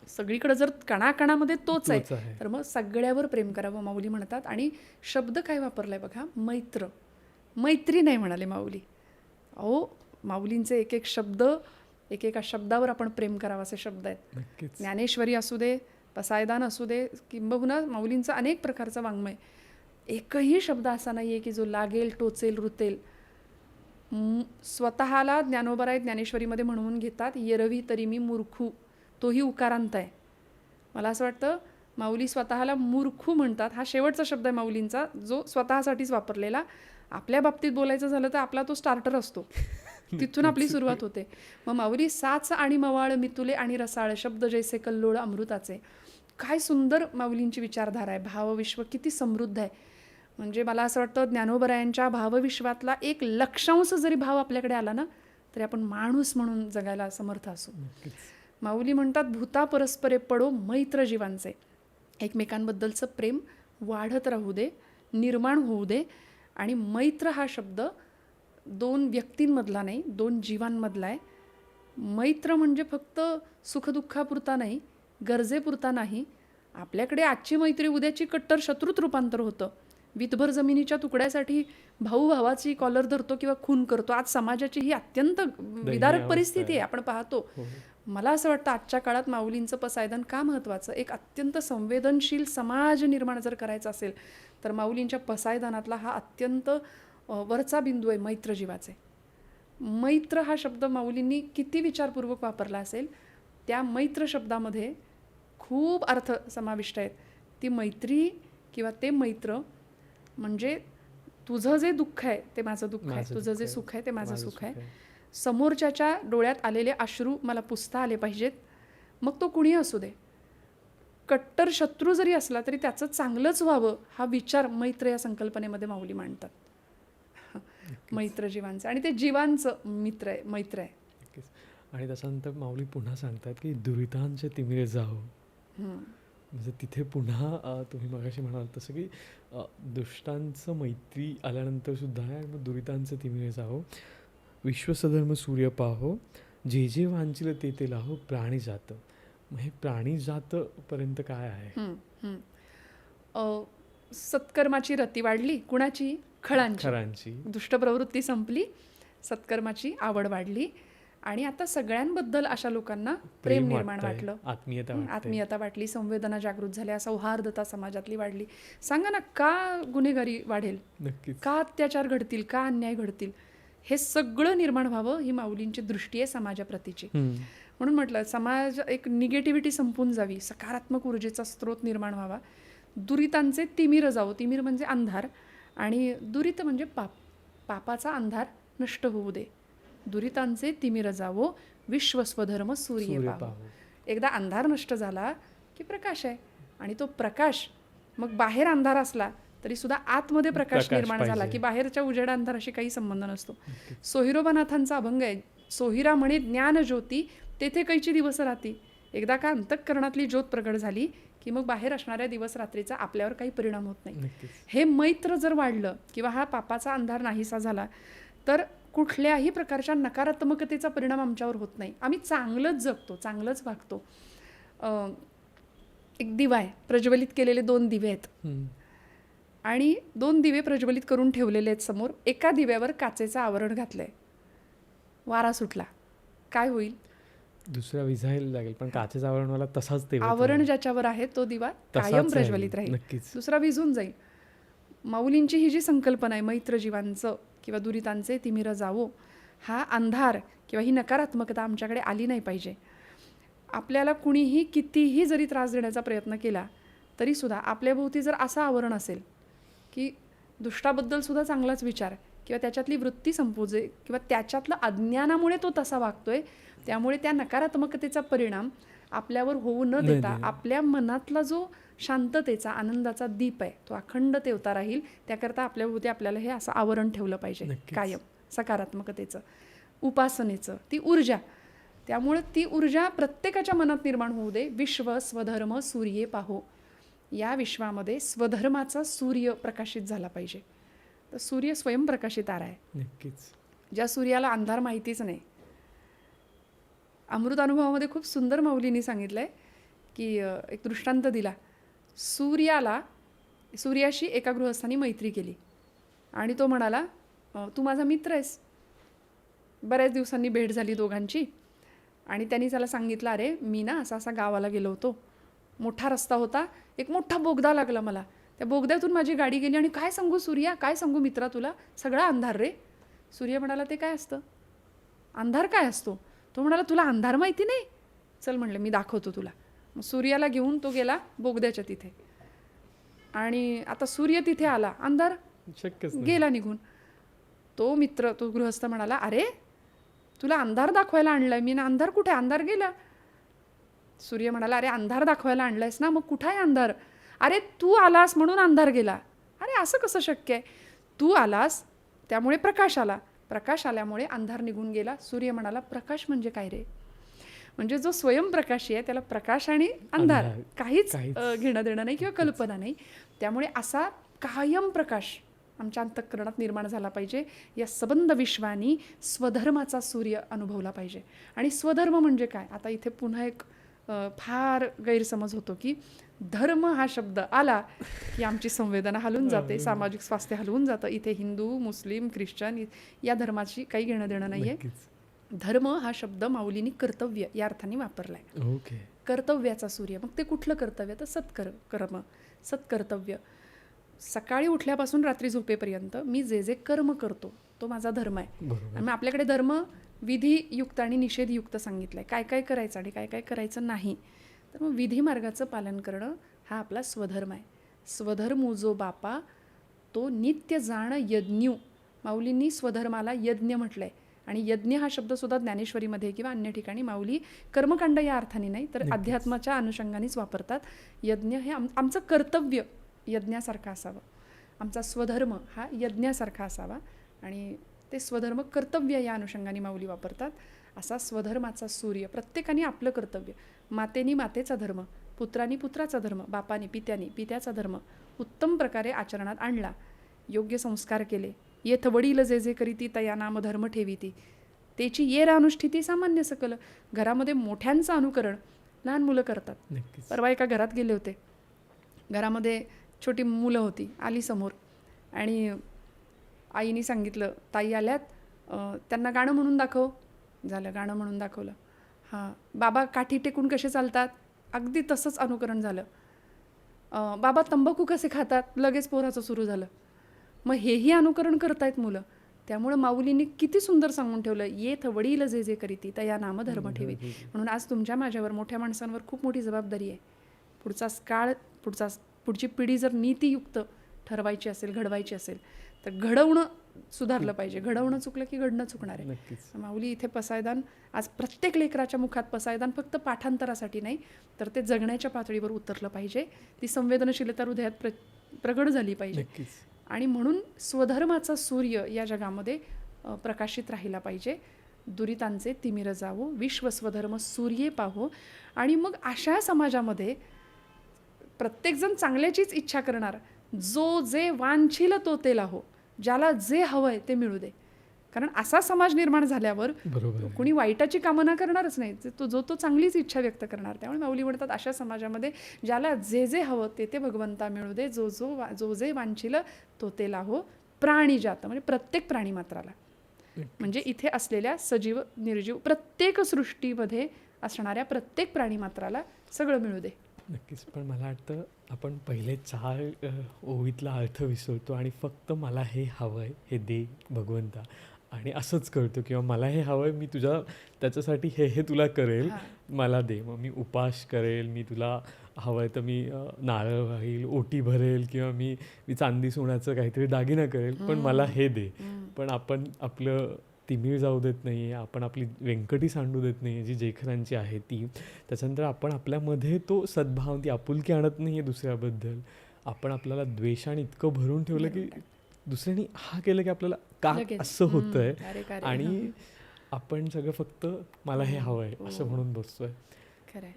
सगळीकडे जर कणाकणामध्ये तोच आहे, तर मग सगळ्यावर प्रेम करावं माऊली म्हणतात. आणि शब्द काय वापरलाय बघा, मैत्र. मैत्री नाही म्हणाले माऊली. अहो, माऊलींचे एक एक शब्द, एकेका शब्दावर आपण प्रेम करावं असे शब्द आहेत. ज्ञानेश्वरी असू दे, पसायदान असू दे, किंबहुना माऊलींचं अनेक प्रकारचं वाङ्मय, एकही शब्द असा नाही आहे की जो लागेल, टोचेल, रुतेल. स्वतःला ज्ञानोबराय ज्ञानेश्वरीमध्ये म्हणून घेतात, येरवी तरी मी मूर्खू, तोही उकारांत आहे. मला असं वाटतं माऊली स्वतःला मूर्खू म्हणतात. हा शेवटचा शब्द आहे माऊलींचा, जो स्वतःसाठीच वापरलेला. आपल्या बाबतीत बोलायचं झालं तर आपला तो स्टार्टर असतो, तिथून आपली सुरुवात होते. मग माऊली साच आणि मवाळ मितुले आणि रसाळ, शब्द जैसे कल्लोळ अमृताचे. काय सुंदर माऊलींची विचारधारा आहे. भावविश्व किती समृद्ध आहे. म्हणजे मला असं वाटतं ज्ञानोबरायांच्या भावविश्वातला एक लक्षांश जरी भाव आपल्याकडे आला ना, तरी आपण माणूस म्हणून जगायला समर्थ असू. माऊली म्हणतात, भूता परस्परे पडो मैत्र जीवांचे. एकमेकांबद्दलचं प्रेम वाढत राहू दे, निर्माण होऊ दे. आणि मैत्र हा शब्द 2 व्यक्तींमधला नाही, 2 जीवांमधला आहे. मैत्र म्हणजे फक्त सुखदुःखापुरता नाही, गरजेपुरता नाही. आपल्याकडे आजची मैत्री उद्याची कट्टर शत्रूत रूपांतर होतं. वीतभर जमिनीच्या तुकड्यासाठी भाऊ भावाची कॉलर धरतो किंवा खून करतो. आज समाजाची ही अत्यंत विदारक परिस्थिती आहे, आपण पाहतो. मला असं वाटतं आजच्या काळात माऊलींचं पसायदान का महत्त्वाचं. एक अत्यंत संवेदनशील समाज निर्माण जर करायचा असेल तर माऊलींच्या पसायदानातला हा अत्यंत वरचा बिंदू आहे मैत्र जीवाचे. मैत्र हा शब्द माऊलींनी किती विचारपूर्वक वापरला असेल. त्या मैत्र शब्दामध्ये खूप अर्थ समाविष्ट आहेत. ती मैत्री किंवा ते मैत्र म्हणजे तुझं जे दुःख आहे ते माझं दुःख आहे, तुझं जे सुख आहे ते माझं सुख आहे. समोरच्याच्या डोळ्यात आलेले अश्रू मला पुसता आले पाहिजेत, मग तो कुणी असू दे. कट्टर शत्रू जरी असला तरी त्याचं चांगलंच व्हावं हा विचार मैत्र या संकल्पनेमध्ये माऊली मांडतात. मैत्र जीवांचं, आणि ते जीवांचं मित्र आहे, मैत्र आहे. आणि त्याच्यानंतर माऊली पुन्हा सांगतात की दुरितांचे तिमिरे जाओ. म्हणजे तिथे पुन्हा तुम्ही मगाशी म्हणाल तसं की दुष्टांचं मैत्री आल्यानंतर सुद्धा आहे. मग दुरितांचं तिमिरे जाओ, विश्वसधर्म सूर्य पाहो, जे जे वांचिल ते ते लाहो, प्राणी जात. मग हे प्राणी जात पर्यंत काय आहे. सत्कर्माची रती वाढली, कुणाची? खळांची. दुष्ट प्रवृत्ती संपली, सत्कर्माची आवड वाढली, आणि आता सगळ्यांबद्दल अशा लोकांना प्रेम निर्माण वाटलं, आत्मीयता वाटली, संवेदना जागृत झाल्या, सौहार्दता समाजातली वाढली. सांगा ना, का गुन्हेगारी वाढेल, का अत्याचार घडतील, का अन्याय घडतील? हे सगळं निर्माण व्हावं ही माऊलींची दृष्टी आहे समाजाप्रतीची. म्हणून म्हटलं समाज एक निगेटिव्हिटी संपून जावी, सकारात्मक ऊर्जेचा स्रोत निर्माण व्हावा. दुरितांचे तिमिर जावो, तिमिर म्हणजे अंधार, आणि दुरित म्हणजे पाप, पापाचा अंधार नष्ट होऊ दे. दुरितांचे तिमिर जावो, विश्वस्वधर्म सूर्य पाहो. एकदा अंधार नष्ट झाला की प्रकाश आहे, आणि तो प्रकाश मग बाहेर अंधार असला तरी सुद्धा आतमध्ये प्रकाश निर्माण झाला की बाहेरच्या उजेडा अंधाराशी काही संबंध नसतो. सोहिरोबानाथांचा अभंग आहे, सोहिरा म्हणे ज्ञान ज्योती, तेथे कैची दिवस राती. एकदा का अंतःकरणातली ज्योत प्रगट झाली की मग बाहेर असणाऱ्या दिवस रात्रीचा आपल्यावर काही परिणाम होत नाही. हे मैत्र जर वाढलं किंवा हा पापाचा अंधार नाहीसा झाला तर कुठल्याही प्रकारच्या नकारात्मकतेचा परिणाम आमच्यावर होत नाही. आम्ही चांगलंच जगतो, चांगलंच वागतो. एक दिवा आहे, प्रज्वलित केलेले 2 दिवे आहेत, आणि 2 दिवे प्रज्वलित करून ठेवलेले आहेत समोर. एका दिव्यावर काचेचं आवरण घातलंय, वारा सुटला, काय होईल? दुसरा विझायला लागेल, पण काचेचं आवरणवाला तसाच आवरण ज्याच्यावर आहे तो दिवा कायम प्रज्वलित राहील, दुसरा विझून जाईल. माऊलींची ही जी संकल्पना आहे मैत्र जीवांचं किंवा दुरितांचे तिमिर जावो, हा अंधार किंवा ही नकारात्मकता आमच्याकडे आली नाही पाहिजे. आपल्याला कुणीही कितीही जरी त्रास देण्याचा प्रयत्न केला तरी सुद्धा आपल्याभोवती जर असं आवरण असेल की दुष्टाबद्दल सुद्धा चांगलाच विचार किंवा त्याच्यातली वृत्ती संपूजे किंवा त्याच्यातलं अज्ञानामुळे तो तसा वागतोय, त्यामुळे त्या नकारात्मकतेचा परिणाम आपल्यावर होऊ न देता आपल्या मनातला जो शांततेचा आनंदाचा दीप आहे तो अखंड तेवता राहील. त्याकरता आपल्याभोवती आपल्याला हे असं आवरण ठेवलं पाहिजे कायम, सकारात्मकतेचं, उपासनेचं, ती ऊर्जा. त्यामुळे ती ऊर्जा प्रत्येकाच्या मनात निर्माण होऊ दे. विश्व स्वधर्म सूर्ये पाहो, या विश्वामध्ये स्वधर्माचा सूर्य प्रकाशित झाला पाहिजे. तर सूर्य स्वयंप्रकाशित तारा आहे, नक्कीच, ज्या सूर्याला अंधार माहितीच नाही. अमृत अनुभवामध्ये खूप सुंदर माऊलींनी सांगितलंय की एक दृष्टांत दिला. सूर्याशी एका गृहस्थानी मैत्री केली आणि तो म्हणाला, तू माझा मित्र आहेस. बऱ्याच दिवसांनी भेट झाली दोघांची, आणि त्यांनी त्याला सांगितलं, अरे मी ना असा गावाला गेलो होतो, मोठा रस्ता होता, एक मोठा बोगदा लागला मला, त्या बोगद्यातून माझी गाडी गेली, आणि काय सांगू सूर्या, काय सांगू मित्रा तुला, सगळा अंधार रे. सूर्य म्हणाला, ते काय असतं? अंधार काय असतो? तो म्हणाला, तुला अंधार माहिती नाही? चल म्हणलं, मी दाखवतो तुला. मग सूर्याला घेऊन तो गेला बोगद्याच्या तिथे. आणि आता सूर्य तिथे आला, अंधार शक्यच नाही. गेला निघून. तो मित्र, तो गृहस्थ म्हणाला, अरे तुला अंधार दाखवायला आणलाय मी ना, अंधार कुठे? अंधार गेला. सूर्य म्हणाला, अरे अंधार दाखवायला आणलायस ना, मग कुठं आहे अंधार? अरे तू आलास म्हणून अंधार गेला. अरे असं कसं शक्य आहे? तू आलास त्यामुळे प्रकाश आला, प्रकाश आल्यामुळे अंधार निघून गेला. सूर्य म्हणाला, प्रकाश म्हणजे काय रे? म्हणजे जो स्वयंप्रकाशी आहे त्याला प्रकाश आणि अंधार काहीच घेणं देणं नाही किंवा कल्पना नाही. त्यामुळे असा कायम प्रकाश आमच्या अंतःकरणात निर्माण झाला पाहिजे. या सबंध विश्वानी स्वधर्माचा सूर्य अनुभवला पाहिजे. आणि स्वधर्म म्हणजे काय? आता इथे पुन्हा एक फार गैरसमज होतो की धर्म हा शब्द आला की आमची संवेदना हलून जाते, सामाजिक स्वास्थ्य हलवून जातं. इथे हिंदू, मुस्लिम, ख्रिश्चन या धर्माची काही घेणं देणं नाही आहे. धर्म हा शब्द माऊलींनी कर्तव्य या अर्थाने वापरलाय. ओके. कर्तव्याचा सूर्य. मग ते कुठलं कर्तव्य? तर कर्म, सत्कर्तव्य. सकाळी उठल्यापासून रात्री झोपेपर्यंत मी जे जे कर्म करतो तो माझा धर्म आहे. आणि मग आपल्याकडे धर्म विधियुक्त आणि निषेधयुक्त सांगितलंय, काय काय करायचं आणि काय काय करायचं नाही. तर मग विधी मार्गाचं पालन करणं हा आपला स्वधर्म आहे. स्वधर्म जो बापा तो नित्य जाण यज्ञू. माऊलींनी स्वधर्माला यज्ञ म्हटलंय. आणि यज्ञ हा शब्द सुद्धा ज्ञानेश्वरीमध्ये किंवा अन्य ठिकाणी माऊली कर्मकांड या अर्थाने नाही तर अध्यात्माच्या अनुषंगानेच वापरतात. यज्ञ हे आमचं कर्तव्य यज्ञासारखं असावं, आमचा स्वधर्म हा यज्ञासारखा असावा. आणि ते स्वधर्म कर्तव्य या अनुषंगाने माऊली वापरतात. असा स्वधर्माचा सूर्य. प्रत्येकाने आपलं कर्तव्य, मातेनी मातेचा धर्म, पुत्रांनी पुत्राचा धर्म, बापानी पित्यानी पित्याचा धर्म उत्तम प्रकारे आचरणात आणला, योग्य संस्कार केले. येथ वडील जे जे करीती तया नाम धर्म ठेवीती, त्याची येर अनुष्ठिती सामान्य सकल. घरामध्ये मोठ्यांचं अनुकरण लहान मुलं करतात. परवा एका घरात गेले होते, घरामध्ये छोटी मुलं होती, आली समोर आणि आईने सांगितलं, ताई आल्यात, त्यांना गाणं म्हणून दाखव. झालं, गाणं म्हणून दाखवलं. हां, बाबा काठी टेकून कसे चालतात, अगदी तसंच अनुकरण झालं. बाबा तंबाखू कसे खातात, लगेच पोराचं सुरू झालं. मग हेही अनुकरण करतायत मुलं. त्यामुळं माऊलींनी किती सुंदर सांगून ठेवलं, येथ वडील जे जे करीती तया नाम धर्म ठेवी. म्हणून आज तुमच्या माझ्यावर, मोठ्या माणसांवर खूप मोठी जबाबदारी आहे. पुढचा काळ, पुढची पिढी जर नीतियुक्त ठरवायची असेल, घडवायची असेल तर घडवणं सुधारलं पाहिजे. घडवणं चुकलं की घडणं चुकणार आहे. माऊली इथे पसायदान, आज प्रत्येक लेकराच्या मुखात पसायदान फक्त पाठांतरासाठी नाही तर ते जगण्याच्या पातळीवर उतरलं पाहिजे. ती संवेदनशीलता हृदयात प्रगट झाली पाहिजे. आणि म्हणून स्वधर्माचा सूर्य या जगामध्ये प्रकाशित राहिला पाहिजे. दुरितांचे तिमिर जावो, विश्व स्वधर्म सूर्ये पाहो. आणि मग अशा समाजामध्ये प्रत्येकजण चांगल्याचीच इच्छा करणार, जो जे वांछील तो ते लाहो, ज्याला जे हवंय ते मिळू दे. कारण असा समाज निर्माण झाल्यावर कुणी वाईटाची कामना करणारच नाही, तो चांगलीच इच्छा व्यक्त करणार. त्यामुळे माऊली म्हणतात, अशा समाजामध्ये ज्याला जे जे हवं ते ते भगवंता मिळू दे, जो जे वांछील तो ते लाहो. प्राणी जात म्हणजे प्रत्येक प्राणी मात्राला, म्हणजे इथे असलेल्या सजीव निर्जीव प्रत्येक सृष्टीमध्ये असणाऱ्या प्रत्येक प्राणी मात्राला सगळं मिळू दे. नक्कीच. पण मला वाटतं आपण पहिले 4 ओवीतला अर्थ विसरतो आणि फक्त मला हे हवं आहे हे दे भगवंता, आणि असंच करतो. किंवा मला हे हवं आहे, मी तुझ्या त्याच्यासाठी हे तुला करेल, मला दे. मग मी उपास करेल, मी तुला हवं आहे तर मी नारळ वाहील, ओटी भरेल, किंवा मी चांदी सोन्याचं काहीतरी दागिना करेल, पण मला हे दे. पण आपण आपलं तिमिर जाऊ देत नाही आहे, आपण आपली व्यंकटी सांडू देत नाही आहे जी जेखरांची आहे ती. त्याच्यानंतर आपण आपल्यामध्ये तो सद्भाव, ती आपुलकी आणत नाही आहे दुसऱ्याबद्दल. आपण आपल्याला द्वेषाने इतकं भरून ठेवलं की दुसऱ्याने हा केलं की आपल्याला का असं होतं आहे, आणि आपण सगळं फक्त मला हे हवं आहे असं म्हणून बसतोय. खरं आहे,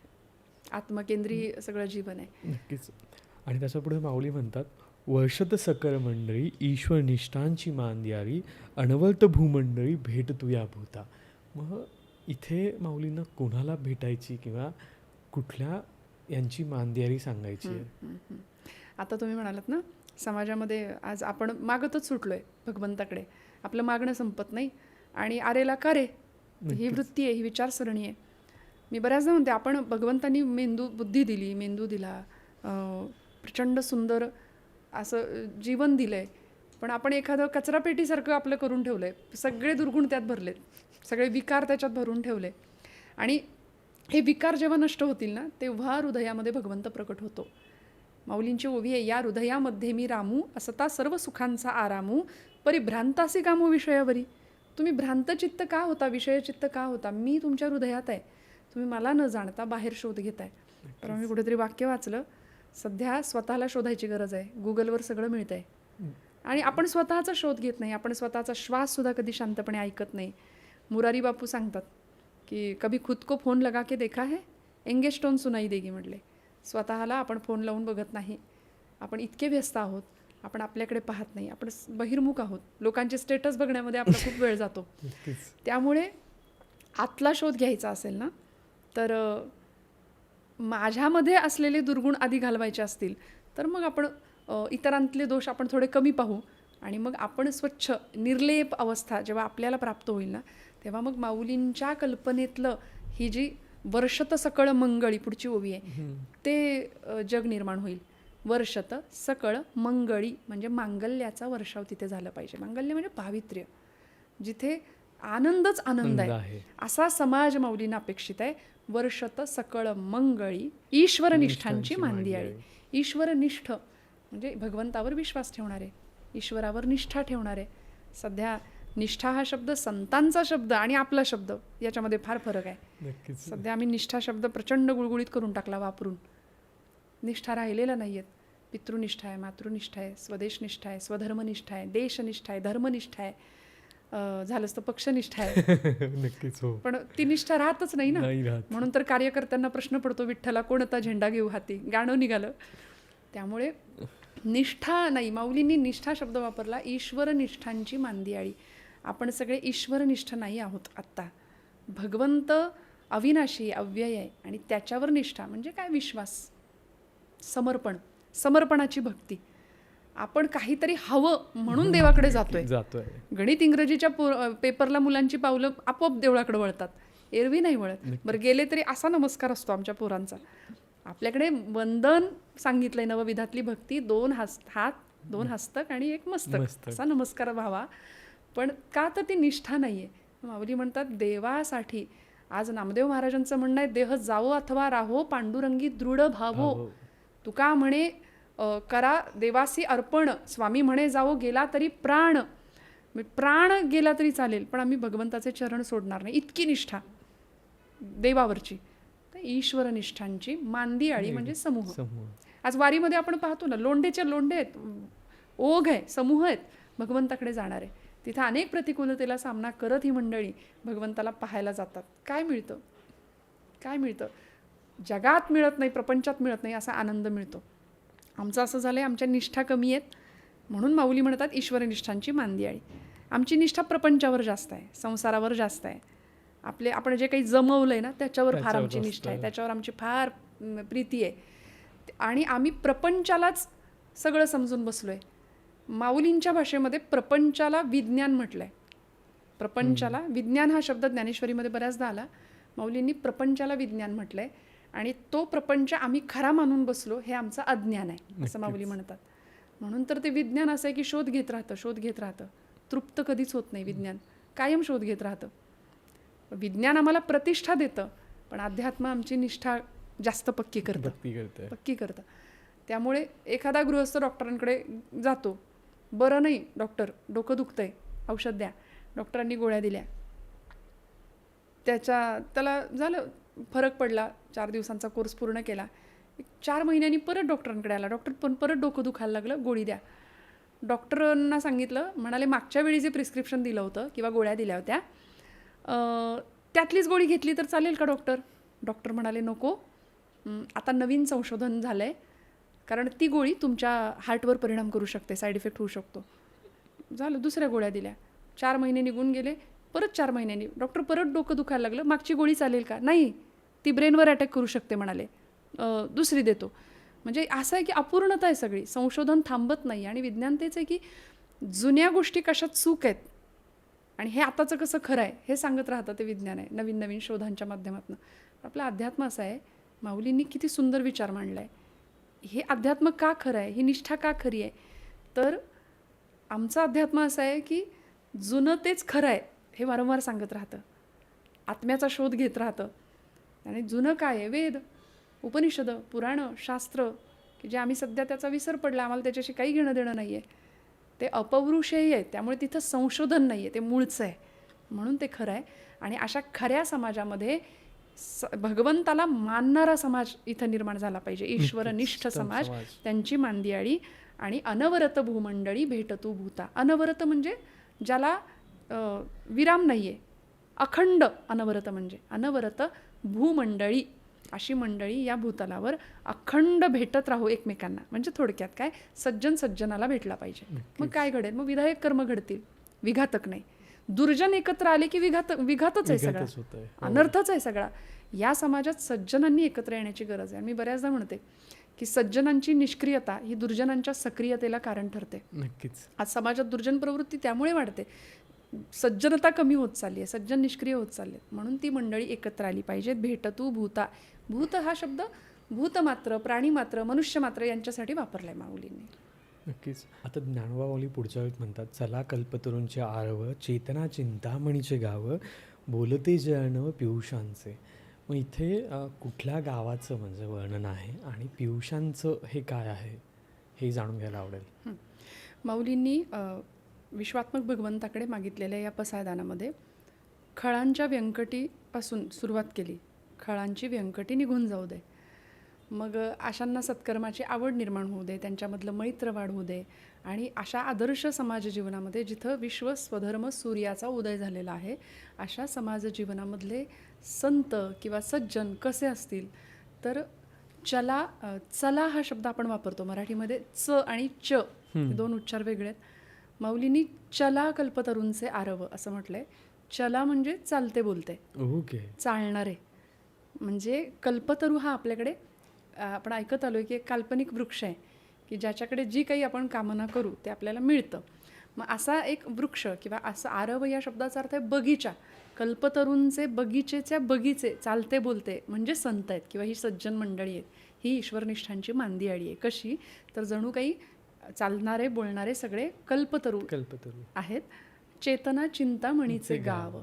आत्मकेंद्री सगळं जीवन आहे. नक्कीच. आणि त्याच्यापुढे माऊली म्हणतात, वर्षत सकळ मंडळी ईश्वर निष्ठांची मांदियारी, अनवरत भूमंडळी भेट तू या भूता. मग इथे माऊलींना कोणाला भेटायची किंवा कुठल्या यांची मांदियारी सांगायची आहे? आता तुम्ही म्हणालात ना, समाजामध्ये आज आपण मागतच सुटलोय भगवंताकडे, आपलं मागणं संपत नाही. आणि आरेला का रे, ही वृत्ती आहे, ही विचारसरणी आहे. मी बऱ्याचदा म्हणते, आपण भगवंतांनी बुद्धी दिली, मेंदू दिला, प्रचंड सुंदर असं जीवन दिलं आहे, पण आपण एखादं कचरापेटीसारखं आपलं करून ठेवलं आहे, सगळे दुर्गुण त्यात भरलेत, सगळे विकार त्याच्यात भरून ठेवले. आणि हे विकार जेव्हा नष्ट होतील ना, तेव्हा हृदयामध्ये भगवंत प्रकट होतो. माऊलींची ओवी आहे, या हृदयामध्ये मी रामू असता सर्व सुखांचा आरामू, परिभ्रांतासी कामू विषयावरी. तुम्ही भ्रांतचित्त का होता, विषयचित्त का होता, मी तुमच्या हृदयात आहे, तुम्ही मला न जाणता बाहेर शोध घेताय. तर मी कुठेतरी वाक्य वाचलं, सध्या स्वतःला शोधायची गरज आहे, गुगलवर सगळं मिळतंय. आणि आपण स्वतःचा शोध घेत नाही, आपण स्वतःचा श्वाससुद्धा कधी शांतपणे ऐकत नाही. मुरारी बापू सांगतात की कभी खुद को फोन लगा के देखा है, एंगेज टोन सुनाई देगी म्हटले. स्वतःला आपण फोन लावून बघत नाही, आपण इतके व्यस्त आहोत, आपण आपल्याकडे पाहत नाही, आपण बहिर्मुख आहोत, लोकांचे स्टेटस बघण्यामध्ये आपला खूप वेळ जातो. त्यामुळे आतला शोध घ्यायचा असेल ना, तर माझ्यामध्ये असलेले दुर्गुण आधी घालवायचे असतील तर मग आपण इतरांतले दोष आपण थोडे कमी पाहू आणि मग आपण स्वच्छ निर्लेप अवस्था जेव्हा आपल्याला प्राप्त होईल ना, तेव्हा मग माऊलींच्या कल्पनेतलं ही जी वर्षत सकळ मंगळी पुढची ओवी आहे ते जग निर्माण होईल. वर्षत सकळ मंगळी म्हणजे मांगल्याचा वर्षाव तिथे झालं पाहिजे. मांगल्य म्हणजे पावित्र्य, जिथे आनंदच आनंद आहे, असा समाज माऊलींना अपेक्षित आहे. वर्षत सकळ मंगळी ईश्वरनिष्ठांची मांदियाळी. ईश्वरनिष्ठ म्हणजे भगवंतावर विश्वास ठेवणारे, ईश्वरावर निष्ठा ठेवणारे. सध्या निष्ठा हा शब्द संतांचा शब्द आणि आपला शब्द याच्यामध्ये फार फरक आहे. सध्या आम्ही निष्ठा शब्द प्रचंड गुळगुळीत करून टाकला वापरून. निष्ठा राहिलेला नाही आहेत. पितृनिष्ठा आहे, मातृनिष्ठा आहे, स्वदेशनिष्ठा आहे, स्वधर्मनिष्ठा आहे, देशनिष्ठा आहे, धर्मनिष्ठा आहे, झालंच तर पक्षनिष्ठा आहे. नक्कीच हो. पण ती निष्ठा राहतच नाही ना. म्हणून तर कार्यकर्त्यांना प्रश्न पडतो, विठ्ठला कोणता झेंडा घेऊ हाती, गाणं निघालं. त्यामुळे निष्ठा नाही, माऊलींनी निष्ठा शब्द वापरला. ईश्वरनिष्ठांची मांदियाळी. आपण सगळे ईश्वरनिष्ठ नाही आहोत आत्ता. भगवंत अविनाशी अव्यय आहे आणि त्याच्यावर निष्ठा म्हणजे काय, विश्वास, समर्पण, समर्पणाची भक्ती. आपण काहीतरी हवं म्हणून देवाकडे जातोय. गणित इंग्रजीच्या पेपरला मुलांची पावलं आपोआप देवळाकडे वळतात, एरवी नाही वळत. बरं गेले तरी असा नमस्कार असतो आमच्या पोरांचा. आपल्याकडे वंदन सांगितलंय, नवविधातली भक्ती, 2 हात 2 हस्तक आणि 1 मस्तक असा नमस्कार व्हावा. पण का तर ती निष्ठा नाहीये. माऊली म्हणतात देवासाठी. आज नामदेव महाराजांचं म्हणणं आहे, देह जावो अथवा राहो पांडुरंगी दृढ भावो. तुका म्हणे करा देवासी अर्पण, स्वामी म्हणे जावो गेला तरी प्राण. प्राण गेला तरी चालेल, पण आम्ही भगवंताचे चरण सोडणार नाही, इतकी निष्ठा देवावरची. ईश्वरनिष्ठांची मांदियाळी म्हणजे समूह. आज वारीमध्ये आपण पाहतो ना, लोंढेचे लोंढे आहेत, ओघ आहे, समूह आहेत भगवंताकडे जाणारे. तिथं अनेक प्रतिकूलतेला सामना करत ही मंडळी भगवंताला पाहायला जातात. काय मिळतं, काय मिळतं? जगात मिळत नाही, प्रपंचात मिळत नाही असा आनंद मिळतो. आमचं असं झालं आहे, आमच्या निष्ठा कमी आहेत म्हणून माऊली म्हणतात ईश्वरनिष्ठांची मांदियाळी. आमची निष्ठा प्रपंचावर जास्त आहे, संसारावर जास्त आहे. आपण जे काही जमवलं आहे ना त्याच्यावर फार आमची निष्ठा आहे, त्याच्यावर आमची फार प्रीती आहे. आणि आम्ही प्रपंचालाच सगळं समजून बसलो आहे. माऊलींच्या भाषेमध्ये प्रपंचाला विज्ञान म्हटलं आहे. प्रपंचाला विज्ञान हा शब्द ज्ञानेश्वरीमध्ये बऱ्याचदा आला. माऊलींनी प्रपंचाला विज्ञान म्हटलं आहे आणि तो प्रपंच आम्ही खरा मानून बसलो, हे आमचं अज्ञान आहे असं माऊली म्हणतात. म्हणून तर ते विज्ञान असं आहे की शोध घेत राहतं, शोध घेत राहतं, तृप्त कधीच होत नाही. विज्ञान कायम शोध घेत राहतं. विज्ञान आम्हाला प्रतिष्ठा देतं, पण अध्यात्म आमची निष्ठा जास्त पक्की करतं. त्यामुळे एखादा गृहस्थ डॉक्टरांकडे जातो, बरं नाही डॉक्टर, डोकं दुखतंय, औषध द्या. डॉक्टरांनी गोळ्या दिल्या, त्याला झालं फरक पडला, 4 दिवसांचा कोर्स पूर्ण केला. 4 महिन्यांनी परत डॉक्टरांकडे आला. डॉक्टर पण परत डोकं दुखायला लागलं, गोळी द्या. डॉक्टरांना सांगितलं, म्हणाले मागच्या वेळी जे प्रिस्क्रिप्शन दिलं होतं किंवा गोळ्या दिल्या होत्या त्यातलीच गोळी घेतली तर चालेल का डॉक्टर? डॉक्टर म्हणाले नको, आता नवीन संशोधन झालं आहे, कारण ती गोळी तुमच्या हार्टवर परिणाम करू शकते, साईड इफेक्ट होऊ शकतो. झालं, दुसऱ्या गोळ्या दिल्या. 4 महिने निघून गेले, परत 4 महिन्यांनी डॉक्टर परत डोकं दुखायला लागलं, मागची गोळी चालेल का? नाही, ती ब्रेनवर अटॅक करू शकते म्हणाले, दुसरी देतो. म्हणजे असं आहे की अपूर्णता आहे सगळी, संशोधन थांबत नाही. आणि विज्ञान तेच आहे की जुन्या गोष्टी कशात चूक आहेत आणि हे आताचं कसं खरं आहे हे सांगत राहतं ते विज्ञान आहे, नवीन नवीन शोधांच्या माध्यमातून. आपलं अध्यात्म असं आहे, माऊलींनी किती सुंदर विचार मांडला आहे. हे अध्यात्म का खरं आहे, ही निष्ठा का खरी आहे, तर आमचं अध्यात्म असं आहे की जुनं तेच खरं आहे हे वारंवार सांगत राहतं, आत्म्याचा शोध घेत राहतं. आणि जुनं काय आहे? वेद, उपनिषदं, पुराणं, शास्त्र, की जे आम्ही सध्या त्याचा विसर पडला, आम्हाला त्याच्याशी काही घेणं देणं नाही आहे. ते अपौरुषेय आहे, त्यामुळे तिथं संशोधन नाही आहे, ते मूळचं आहे, म्हणून ते खरं आहे. आणि अशा खऱ्या समाजामध्ये भगवंताला मानणारा समाज इथं निर्माण झाला पाहिजे, ईश्वरनिष्ठ समाज, त्यांची मांदियाळी आणि अनवरत भूमंडळी भेटतू भूता. अनवरत म्हणजे ज्याला विराम नाही आहे, अखंड अनवरत म्हणजे अनवरत भूमंडळी, अशी मंडळी या भूतलावर अखंड भेटत राहू एकमेकांना. म्हणजे थोडक्यात काय, सज्जन सज्जनाला भेटला पाहिजे. मग काय घडेल? मग विधायक कर्म घडतील, विघातक नाही. दुर्जन एकत्र आले की विघातच आहे सगळा, अनर्थच आहे सगळा. या समाजात सज्जनांनी एकत्र येण्याची गरज आहे. मी बऱ्याचदा म्हणते की सज्जनांची निष्क्रियता ही दुर्जनांच्या सक्रियतेला कारण ठरते. नक्कीच. आज समाजात दुर्जन प्रवृत्ती त्यामुळे वाढते, सज्जनता कमी होत चालली आहे, सज्जन निष्क्रिय होत चालले. म्हणून ती मंडळी एकत्र आली पाहिजेत. भेटतू भूता. भूत हा शब्द भूतमात्र, प्राणीमात्र, मनुष्यमात्र यांच्यासाठी वापरलाय माऊलींनी. नक्कीच. आता ज्ञानोबा माऊली पुढच्या वेळेत म्हणतात, चला कल्पतरूंचे आरव, चेतना चिंतामणीचे गाव, बोलते जे अर्णव पियुषांचे. मग इथे कुठल्या गावाचं म्हणजे वर्णन आहे आणि पियुषांचं हे काय आहे हे जाणून घ्यायला आवडेल. माऊलींनी विश्वात्मक भगवंताकडे मागितलेल्या या पसायदानामध्ये खळांच्या व्यंकटीपासून सुरुवात केली. खळांची व्यंकटी निघून जाऊ दे, मग अशांना सत्कर्माची आवड निर्माण होऊ दे, त्यांच्यामधलं मैत्र वाढवू दे. आणि अशा आदर्श समाज जीवनामध्ये जिथं विश्व स्वधर्म सूर्याचा उदय झालेला आहे, अशा समाज जीवनामधले संत किंवा सज्जन कसे असतील तर चला हा शब्द आपण वापरतो मराठीमध्ये. च आणि च हे दोन उच्चार वेगळे आहेत. माऊलींनी चला कल्पतरूंचे आरव असं म्हटलंय. चला म्हणजे चालते बोलते, ओके, चालणारे. म्हणजे कल्पतरू हा आपल्याकडे आपण ऐकत आलोय की एक काल्पनिक वृक्ष आहे की ज्याच्याकडे जी काही आपण कामना करू ते आपल्याला मिळतं. मग असा एक वृक्ष किंवा असं आरव या शब्दाचा अर्थ आहे बगीचा. कल्पतरूंचे बगीचेच्या बगीचे चालते बोलते म्हणजे संत आहेत किंवा ही सज्जन मंडळी आहेत. ही ईश्वरनिष्ठांची मांदियाळी आहे. कशी तर जणू काही चालणारे बोलणारे सगळे कल्पतरू आहेत. चेतना चिंतामणीचे गाव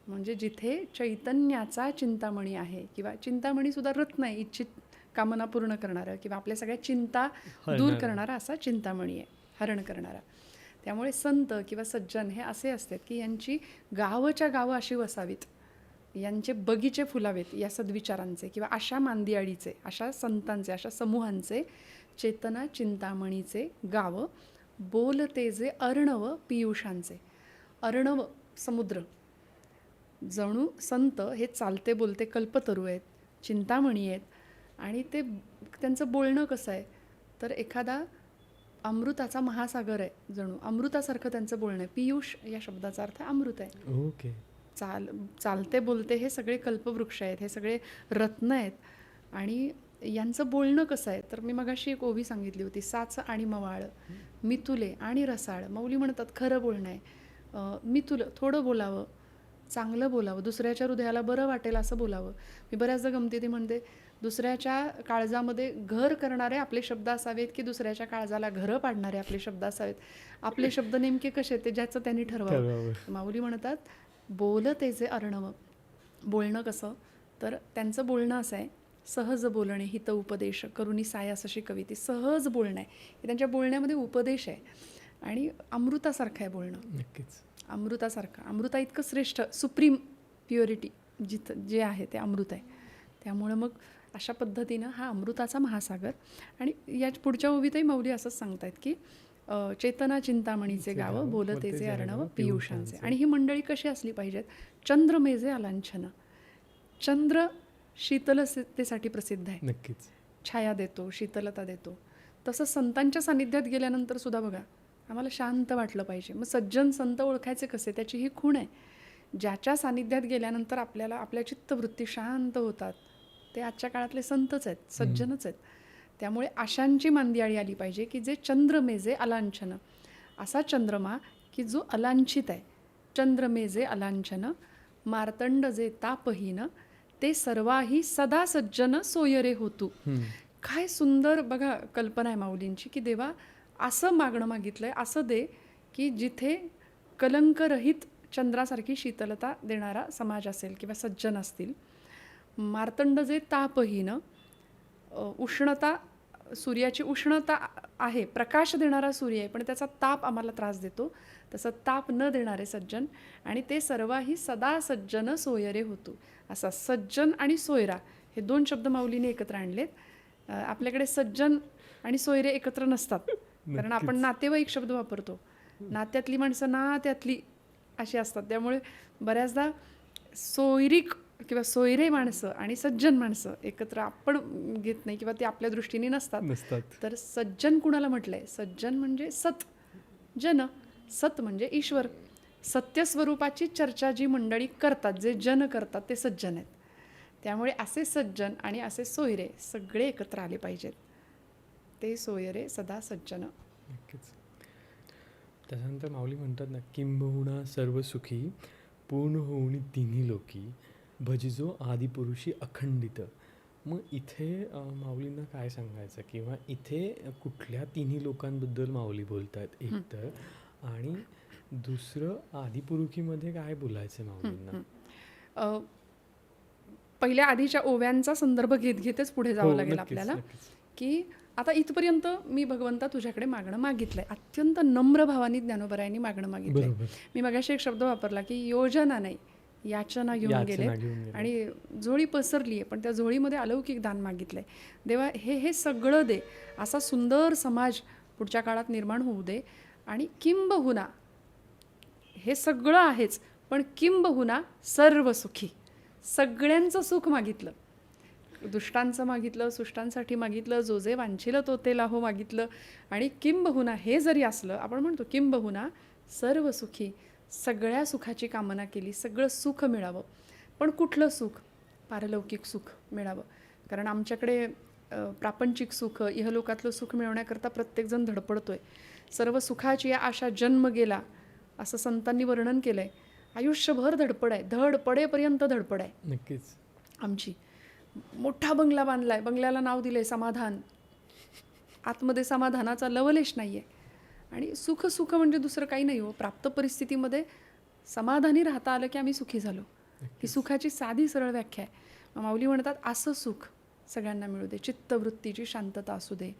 म्हणजे जिथे चैतन्याचा चिंतामणी आहे किंवा चिंतामणी सुद्धा रत्न आहे, इच्छित कामना पूर्ण करणारं किंवा आपल्या सगळ्या चिंता दूर करणारा असा चिंतामणी आहे, हरण करणारा. त्यामुळे संत किंवा सज्जन हे असे असतात की यांची गावच्या गावं अशी वसावीत, यांचे बगीचे फुलावेत या सद्विचारांचे किंवा अशा मांदियाळीचे, अशा संतांचे, अशा समूहांचे. चेतना चिंतामणीचे गाव, बोलते जे अर्णव पियुषांचे. अर्णव समुद्र, जणू संत हे चालते बोलते कल्पतरू आहेत, चिंतामणी आहेत. आणि ते त्यांचं बोलणं कसं आहे तर एखादा अमृताचा महासागर आहे, जणू अमृतासारखं त्यांचं बोलणं आहे. पियुष या शब्दाचा अर्थ अमृत आहे. ओके. चालते बोलते हे सगळे कल्पवृक्ष आहेत, हे सगळे रत्न आहेत. आणि यांचं बोलणं कसं आहे तर मी मगाशी एक ओवी सांगितली होती, साच आणि मवाळ, मितुले आणि रसाळ. माऊली म्हणतात खरं बोलणं आहे, मितुलं थोडं बोलावं, चांगलं बोलावं, दुसऱ्याच्या हृदयाला बरं वाटेल असं बोलावं. मी बऱ्याचदा गमती म्हणते, दुसऱ्याच्या काळजामध्ये घर करणारे आपले शब्द असावेत की दुसऱ्याच्या काळजाला घरं पाडणारे आपले शब्द असावेत. आपले शब्द नेमके कसे ते ज्याचं त्यांनी ठरवावं. माऊली म्हणतात बोलते जे अर्णव. बोलणं कसं तर त्यांचं बोलणं असं आहे, सहज बोलणे हित उपदेश करुणी सायास अशी कविती. सहज बोलणं आहे, त्यांच्या बोलण्यामध्ये उपदेश आहे आणि अमृतासारखं आहे बोलणं. नक्कीच अमृतासारखं, अमृता इतकं श्रेष्ठ, सुप्रीम प्युरिटी जे आहे ते अमृत आहे. त्यामुळं मग अशा पद्धतीनं हा अमृताचा महासागर. आणि या पुढच्या ओवीतही माऊली असंच सांगतायत की चेतना चिंतामणीचे गाव, बोलतेचे अर्णव पियुषांचे. आणि ही मंडळी कशी असली पाहिजेत? चंद्रमेजे अलांछन. चंद्र शीतलतेसाठी प्रसिद्ध आहे. नक्कीच. छाया देतो, शीतलता देतो. तसं संतांच्या सानिध्यात गेल्यानंतर सुद्धा बघा आम्हाला शांत वाटलं पाहिजे. मग सज्जन संत ओळखायचे कसे? त्याची ही खूण आहे. ज्याच्या सानिध्यात गेल्यानंतर आपल्याला आपल्या चित्तवृत्ती शांत होतात ते आजच्या काळातले संतच आहेत, सज्जनच आहेत. त्यामुळे अशांची मांदियाळी आली पाहिजे की जे चंद्रमेजे अलांछन. असा चंद्रमा की जो अलांछित आहे. चंद्रमेजे अलांछन मार्तंड जे तापहीन, ते सर्वाही सदा सज्जन सोयरे होतू. काय सुंदर बघा कल्पना आहे माऊलींची की देवा असं मागणं मागितलंय, असं दे की जिथे कलंकरहित चंद्रासारखी शीतलता देणारा समाज असेल किंवा सज्जन असतील. मार्तंड जे तापहीन, उष्णता, सूर्याची उष्णता आहे, प्रकाश देणारा सूर्य आहे, पण त्याचा ताप आम्हाला त्रास देतो. तसं ताप न देणारे सज्जन, आणि ते सर्वाही सदा सज्जन सोयरे होतो. असा सज्जन आणि सोयरा हे 2 शब्द माऊलीने एकत्र आणलेत. आपल्याकडे सज्जन आणि सोयरे एकत्र नसतात, कारण आपण नातेवाईक शब्द वापरतो. नात्यातली माणसं नात्यातली अशी असतात. त्यामुळे बऱ्याचदा सोयरीक किंवा सोयरे माणसं आणि सज्जन माणसं एकत्र आपण घेत नाही किंवा ते आपल्या दृष्टीने नसतात. तर सज्जन कुणाला म्हटलंय? सज्जन म्हणजे सत जन, सत म्हणजे ईश्वर. सत्यस्वरूपाची चर्चा जी मंडळी करतात, जे जन करतात, ते सज्जन आहेत. त्यामुळे असे सज्जन आणि असे सोयरे सगळे एकत्र आले पाहिजेत. ते सोयरे सदा सज्जन. नक्कीच. त्याच्यानंतर माऊली म्हणतात ना, किंबहुना सर्व सुखी पूर्ण होऊनी तिन्ही लोकी भजिजो आदिपुरुषी अखंडित. मग इथे माऊलींना काय सांगायचं, किंवा इथे कुठल्या तिन्ही लोकांबद्दल माऊली बोलतात एक तर, आणि दुसरं आदिपुरुषीमध्ये काय बोलायचं माऊलींना? पहिल्या आधीच्या ओव्यांचा संदर्भ घेतच पुढे जावं लागेल आपल्याला. की आता इथपर्यंत मी भगवंता तुझ्याकडे मागणं मागितलंय, अत्यंत नम्र भावानी ज्ञानोबरायांनी मागणं मागितलंय. मी मगाशी एक शब्द वापरला की योजना नाही, याचना घेऊन गेले आणि झोळी पसरली आहे, पण त्या झोळीमध्ये अलौकिक दान मागितलंय. देवा हे सगळं दे, असा सुंदर समाज पुढच्या काळात निर्माण होऊ दे. आणि किंबहुना हे सगळं आहेच, पण किंबहुना सर्व सुखी, सगळ्यांचं सुख मागितलं. दुष्टांचं मागितलं, सुष्टांसाठी मागितलं, जो जे वांछिलं तो ते लाहो मागितलं. आणि किंबहुना हे जरी असलं, आपण म्हणतो किंबहुना सर्व सुखी, सगळ्या सुखाची कामना केली, सगळं सुख मिळावं. पण कुठलं सुख? पारलौकिक सुख मिळावं. कारण आमच्याकडे प्रापंचिक सुख, इहलोकातलं सुख मिळवण्याकरता प्रत्येकजण धडपडतोय. सर्व सुखाची आशा जन्म गेला, असं संतांनी वर्णन केलंय. आयुष्यभर धडपड आहे, धडपडेपर्यंत धडपड आहे नक्कीच आमची. मोठा बंगला बांधलाय, बंगल्याला नाव दिलंय समाधान, आतमध्ये समाधानाचा लवलेश नाही आहे. आणि सुख सुख म्हणजे दुसरं काही नाही हो. प्राप्त परिस्थितीमध्ये समाधानी राहता आलं की आम्ही सुखी झालो. ही सुखाची साधी सरळ व्याख्या आहे. माऊली म्हणतात असं सुख सगळ्यांना मिळू दे, चित्तवृत्तीची शांतता असू दे,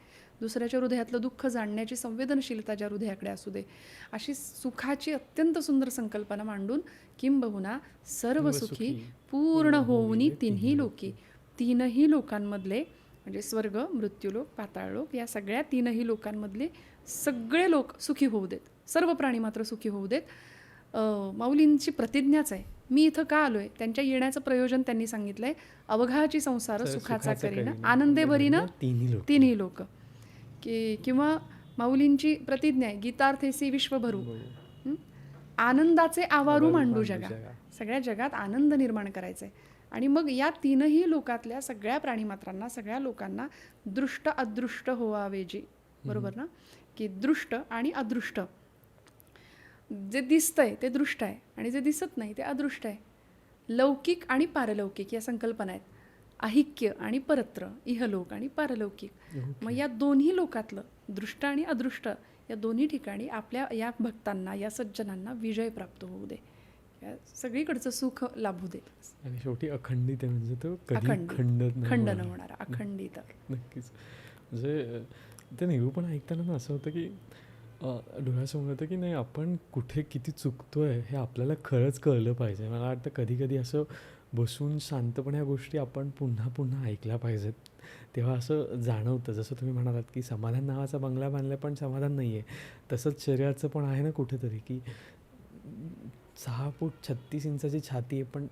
दुसऱ्याच्या हृदयातलं दुःख जाणण्याची संवेदनशीलता ज्या हृदयाकडे असू दे, अशी सुखाची अत्यंत सुंदर संकल्पना मांडून किंबहुना सर्व सुखी पूर्ण होऊनी तिन्ही लोकी, तीनही लोकांमधले म्हणजे स्वर्ग, मृत्यूलोक, पाताळलोक, या सगळ्या तीनही लोकांमधले सगळे लोक सुखी होऊ देत, सर्व प्राणी मात्र सुखी होऊ देत. माऊलींची प्रतिज्ञाच आहे. मी इथं का आलोय? त्यांच्या येण्याचं प्रयोजन त्यांनी सांगितलंय. अवघाची संसार सुखाचा करीन, आनंदे भरीन तिन्ही लोक. किंवा माऊलींची प्रतिज्ञा आहे, गीतार्थेसी विश्व भरू, आनंदाचे आवारू मांडू जगा. सगळ्या जगात आनंद निर्माण करायचा आहे. आणि मग या तीनही लोकातल्या सगळ्या प्राणीमात्रांना, सगळ्या लोकांना दृष्ट अदृष्ट होवावेजी. बरोबर ना? की दृष्ट आणि अदृष्ट, जे दिसतंय ते दृष्ट आहे आणि जे दिसत नाही ते अदृष्ट आहे. लौकिक आणि पारलौकिक या संकल्पना आहेत. अहिक्य आणि परत्र, इहलोक आणि पारलौकिक. मग या दोन्ही लोकातलं दृष्ट आणि अदृष्ट या दोन्ही ठिकाणी आपल्या या भक्तांना, या सज्जनांना विजय प्राप्त होऊ दे, सगळीकडचं सुख लाभू दे. आणि शेवटी अखंडित आहे, म्हणजे तो खंड न होणारा अखंडित. नक्कीच. म्हणजे ते निरूपण ऐकताना ना असं होतं की डोळ्यासमोर होतं की नाही, आपण कुठे किती चुकतोय हे आपल्याला खरंच कळलं पाहिजे. मला वाटतं कधी कधी असं बसून शांतपणे या गोष्टी आपण पुन्हा पुन्हा ऐकल्या पाहिजेत, तेव्हा असं जाणवतं. जसं तुम्ही म्हणालात की समाधान नावाचा बंगला बांधला पण समाधान नाही आहे, तसंच शरीराचं पण आहे ना कुठेतरी, की 6 फूट 36 इंचाची छाती आहे पण